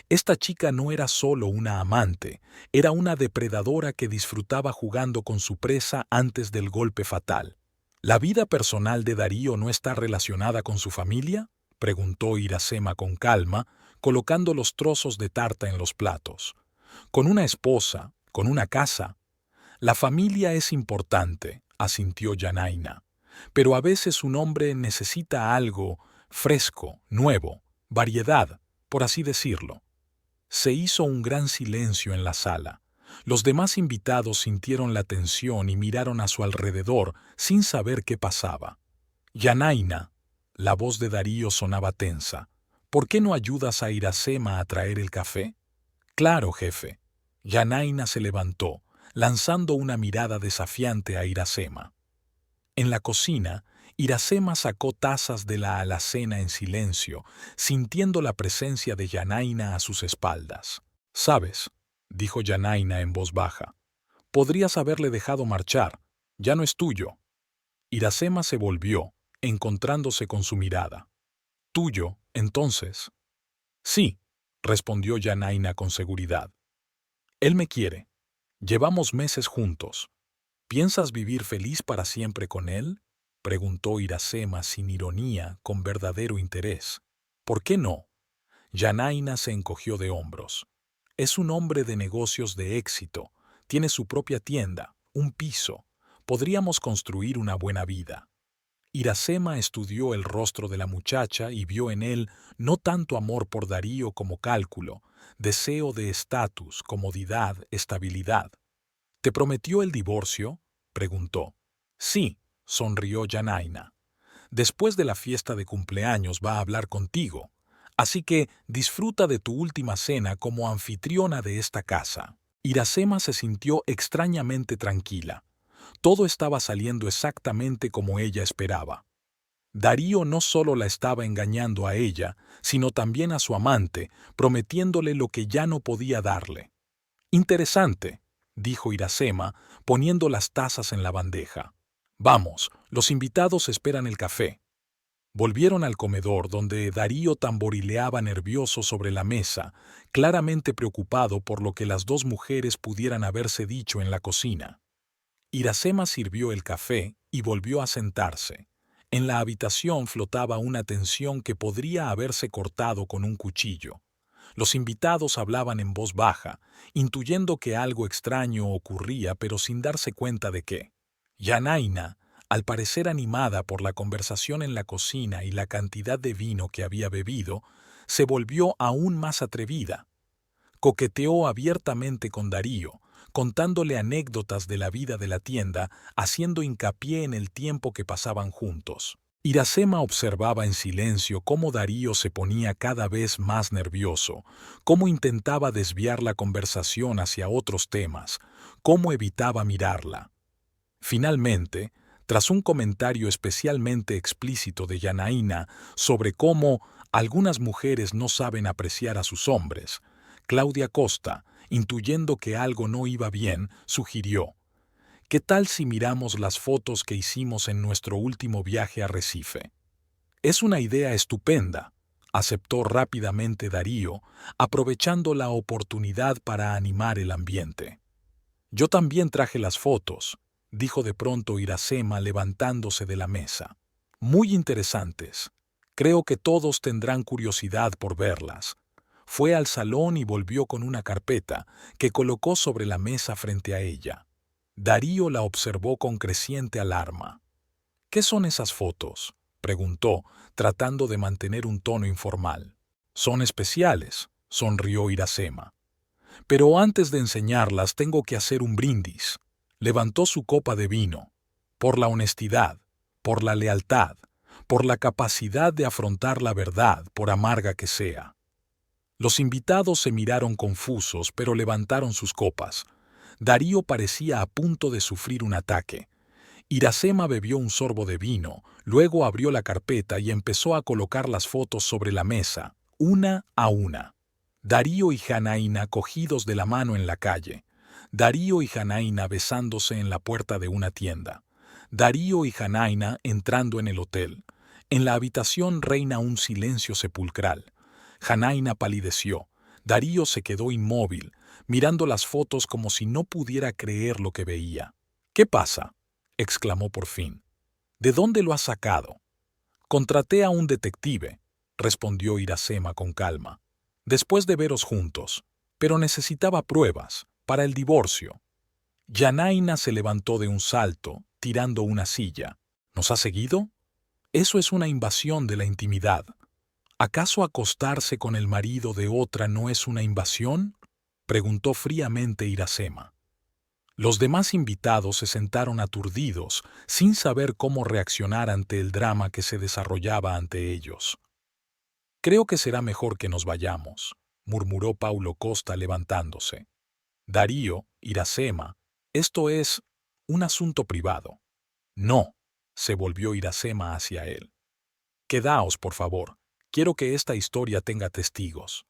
Esta chica no era solo una amante, era una depredadora que disfrutaba jugando con su presa antes del golpe fatal. ¿La vida personal de Darío no está relacionada con su familia?, preguntó Iracema con calma, colocando los trozos de tarta en los platos. Con una esposa, con una casa. La familia es importante, asintió Janaína, pero a veces un hombre necesita algo fresco, nuevo, variedad, por así decirlo. Se hizo un gran silencio en la sala. Los demás invitados sintieron la tensión y miraron a su alrededor sin saber qué pasaba. Janaína, la voz de Darío sonaba tensa. ¿Por qué no ayudas a Iracema a traer el café? Claro, jefe. Janaína se levantó, lanzando una mirada desafiante a Iracema. En la cocina, Iracema sacó tazas de la alacena en silencio, sintiendo la presencia de Janaína a sus espaldas. «¿Sabes?», dijo Janaína en voz baja. «Podrías haberle dejado marchar. Ya no es tuyo». Iracema se volvió, encontrándose con su mirada. «¿Tuyo, entonces?» «Sí», respondió Janaína con seguridad. «Él me quiere. Llevamos meses juntos. ¿Piensas vivir feliz para siempre con él?», preguntó Iracema sin ironía, con verdadero interés. «¿Por qué no?». Janaína se encogió de hombros. «Es un hombre de negocios de éxito. Tiene su propia tienda, un piso. Podríamos construir una buena vida». Iracema estudió el rostro de la muchacha y vio en él no tanto amor por Darío como cálculo, deseo de estatus, comodidad, estabilidad. «¿Te prometió el divorcio?», preguntó. «Sí», sonrió Janaína. «Después de la fiesta de cumpleaños va a hablar contigo, así que disfruta de tu última cena como anfitriona de esta casa». Iracema se sintió extrañamente tranquila. Todo estaba saliendo exactamente como ella esperaba. Darío no solo la estaba engañando a ella, sino también a su amante, prometiéndole lo que ya no podía darle. «Interesante», dijo Iracema, poniendo las tazas en la bandeja. Vamos, los invitados esperan el café. Volvieron al comedor donde Darío tamborileaba nervioso sobre la mesa, claramente preocupado por lo que las dos mujeres pudieran haberse dicho en la cocina. Iracema sirvió el café y volvió a sentarse. En la habitación flotaba una tensión que podría haberse cortado con un cuchillo. Los invitados hablaban en voz baja, intuyendo que algo extraño ocurría pero sin darse cuenta de qué. Yanaina, al parecer animada por la conversación en la cocina y la cantidad de vino que había bebido, se volvió aún más atrevida. Coqueteó abiertamente con Darío, contándole anécdotas de la vida de la tienda, haciendo hincapié en el tiempo que pasaban juntos. Iracema observaba en silencio cómo Darío se ponía cada vez más nervioso, cómo intentaba desviar la conversación hacia otros temas, cómo evitaba mirarla. Finalmente, tras un comentario especialmente explícito de Yanaina sobre cómo algunas mujeres no saben apreciar a sus hombres, Claudia Costa, intuyendo que algo no iba bien, sugirió: ¿qué tal si miramos las fotos que hicimos en nuestro último viaje a Recife? Es una idea estupenda, aceptó rápidamente Darío, aprovechando la oportunidad para animar el ambiente. Yo también traje las fotos, dijo de pronto Iracema levantándose de la mesa. Muy interesantes. Creo que todos tendrán curiosidad por verlas. Fue al salón y volvió con una carpeta que colocó sobre la mesa frente a ella. Darío la observó con creciente alarma. ¿Qué son esas fotos?, preguntó, tratando de mantener un tono informal. Son especiales, sonrió Iracema. Pero antes de enseñarlas tengo que hacer un brindis. Levantó su copa de vino. Por la honestidad, por la lealtad, por la capacidad de afrontar la verdad, por amarga que sea. Los invitados se miraron confusos, pero levantaron sus copas. Darío parecía a punto de sufrir un ataque. Iracema bebió un sorbo de vino, luego abrió la carpeta y empezó a colocar las fotos sobre la mesa, una a una. Darío y Janaína cogidos de la mano en la calle. Darío y Janaína besándose en la puerta de una tienda. Darío y Janaína entrando en el hotel. En la habitación reina un silencio sepulcral. Janaína palideció. Darío se quedó inmóvil, mirando las fotos como si no pudiera creer lo que veía. ¿Qué pasa?, exclamó por fin. ¿De dónde lo has sacado? Contraté a un detective, respondió Iracema con calma, después de veros juntos, pero necesitaba pruebas para el divorcio. Yanaina se levantó de un salto, tirando una silla. ¿Nos ha seguido? Eso es una invasión de la intimidad. ¿Acaso acostarse con el marido de otra no es una invasión?, preguntó fríamente Iracema. Los demás invitados se sentaron aturdidos, sin saber cómo reaccionar ante el drama que se desarrollaba ante ellos. Creo que será mejor que nos vayamos, murmuró Paulo Costa levantándose. Darío, Iracema, esto es un asunto privado. No, se volvió Iracema hacia él. Quedaos, por favor. Quiero que esta historia tenga testigos.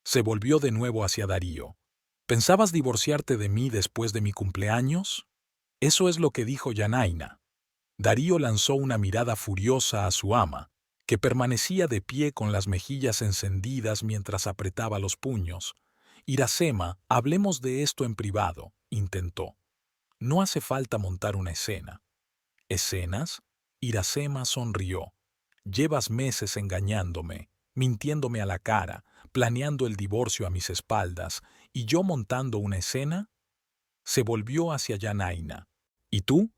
Se volvió de nuevo hacia Darío. ¿Pensabas divorciarte de mí después de mi cumpleaños? Eso es lo que dijo Yanaina. Darío lanzó una mirada furiosa a su ama, que permanecía de pie con las mejillas encendidas mientras apretaba los puños. Iracema, hablemos de esto en privado, intentó. No hace falta montar una escena. ¿Escenas? Iracema sonrió. Llevas meses engañándome, mintiéndome a la cara, planeando el divorcio a mis espaldas, ¿y yo montando una escena? Se volvió hacia Yanaina. ¿Y tú?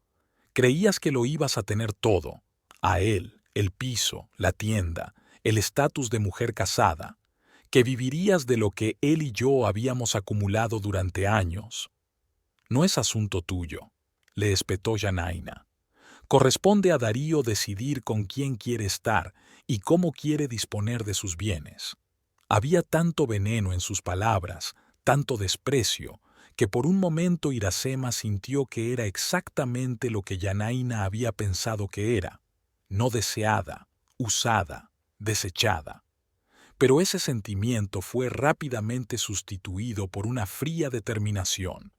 Creías que lo ibas a tener todo. A él, el piso, la tienda, el estatus de mujer casada. Que vivirías de lo que él y yo habíamos acumulado durante años. No es asunto tuyo, le espetó Yanaina. Corresponde a Darío decidir con quién quiere estar y cómo quiere disponer de sus bienes. Había tanto veneno en sus palabras, tanto desprecio, que por un momento Iracema sintió que era exactamente lo que Yanaina había pensado que era, no deseada, usada, desechada. Pero ese sentimiento fue rápidamente sustituido por una fría determinación.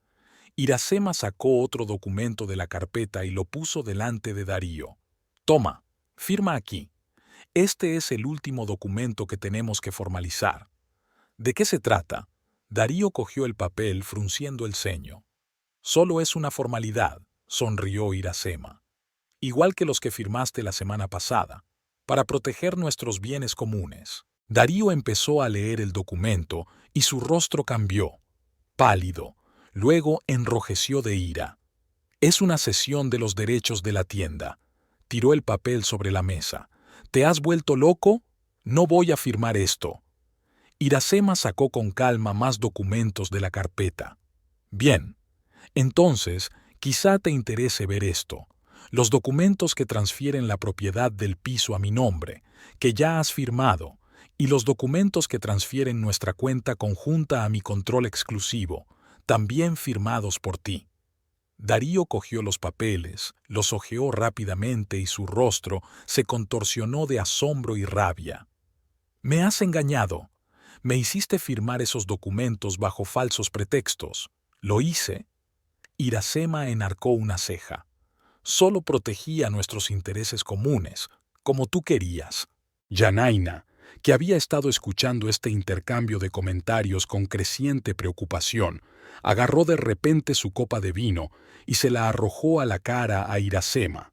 Iracema sacó otro documento de la carpeta y lo puso delante de Darío. Toma, firma aquí. Este es el último documento que tenemos que formalizar. ¿De qué se trata? Darío cogió el papel frunciendo el ceño. Solo es una formalidad, sonrió Iracema. Igual que los que firmaste la semana pasada, para proteger nuestros bienes comunes. Darío empezó a leer el documento y su rostro cambió, pálido, luego enrojeció de ira. Es una cesión de los derechos de la tienda. Tiró el papel sobre la mesa. ¿Te has vuelto loco? No voy a firmar esto. Iracema sacó con calma más documentos de la carpeta. Bien, entonces, quizá te interese ver esto. Los documentos que transfieren la propiedad del piso a mi nombre, que ya has firmado, y los documentos que transfieren nuestra cuenta conjunta a mi control exclusivo, también firmados por ti. Darío cogió los papeles, los hojeó rápidamente y su rostro se contorsionó de asombro y rabia. «Me has engañado. Me hiciste firmar esos documentos bajo falsos pretextos. ¿Lo hice?» Iracema enarcó una ceja. «Solo protegía nuestros intereses comunes, como tú querías». Yanaina, que había estado escuchando este intercambio de comentarios con creciente preocupación, agarró de repente su copa de vino y se la arrojó a la cara a Iracema.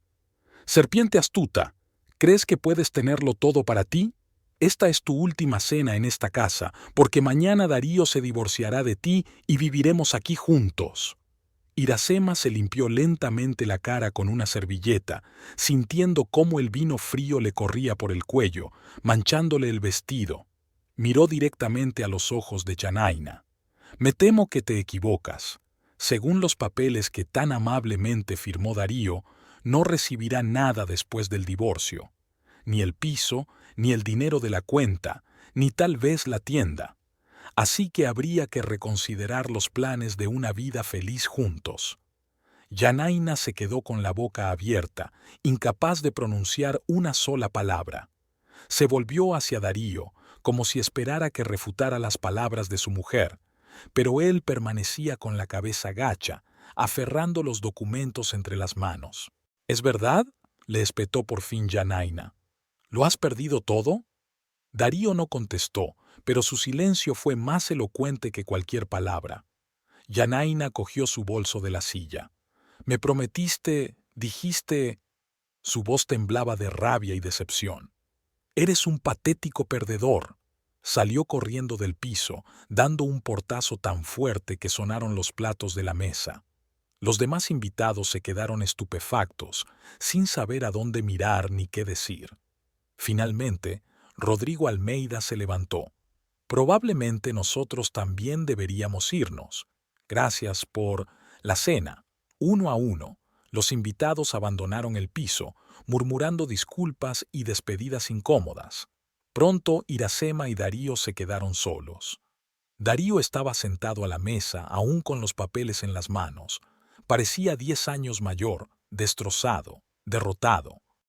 «Serpiente astuta, ¿crees que puedes tenerlo todo para ti? Esta es tu última cena en esta casa, porque mañana Darío se divorciará de ti y viviremos aquí juntos». Iracema se limpió lentamente la cara con una servilleta, sintiendo cómo el vino frío le corría por el cuello, manchándole el vestido. Miró directamente a los ojos de Yanaina. «Me temo que te equivocas. Según los papeles que tan amablemente firmó Darío, no recibirá nada después del divorcio. Ni el piso, ni el dinero de la cuenta, ni tal vez la tienda. Así que habría que reconsiderar los planes de una vida feliz juntos». Yanaina se quedó con la boca abierta, incapaz de pronunciar una sola palabra. Se volvió hacia Darío, como si esperara que refutara las palabras de su mujer, pero él permanecía con la cabeza gacha, aferrando los documentos entre las manos. «¿Es verdad?», le espetó por fin Yanaina. «¿Lo has perdido todo?». Darío no contestó, pero su silencio fue más elocuente que cualquier palabra. Yanaina cogió su bolso de la silla. «Me prometiste, dijiste...». Su voz temblaba de rabia y decepción. «Eres un patético perdedor». Salió corriendo del piso, dando un portazo tan fuerte que sonaron los platos de la mesa. Los demás invitados se quedaron estupefactos, sin saber a dónde mirar ni qué decir. Finalmente, Rodrigo Almeida se levantó. «Probablemente nosotros también deberíamos irnos. Gracias por la cena». Uno a uno, los invitados abandonaron el piso, murmurando disculpas y despedidas incómodas. Pronto Iracema y Darío se quedaron solos. Darío estaba sentado a la mesa, aún con los papeles en las manos. Parecía 10 años mayor, destrozado, derrotado.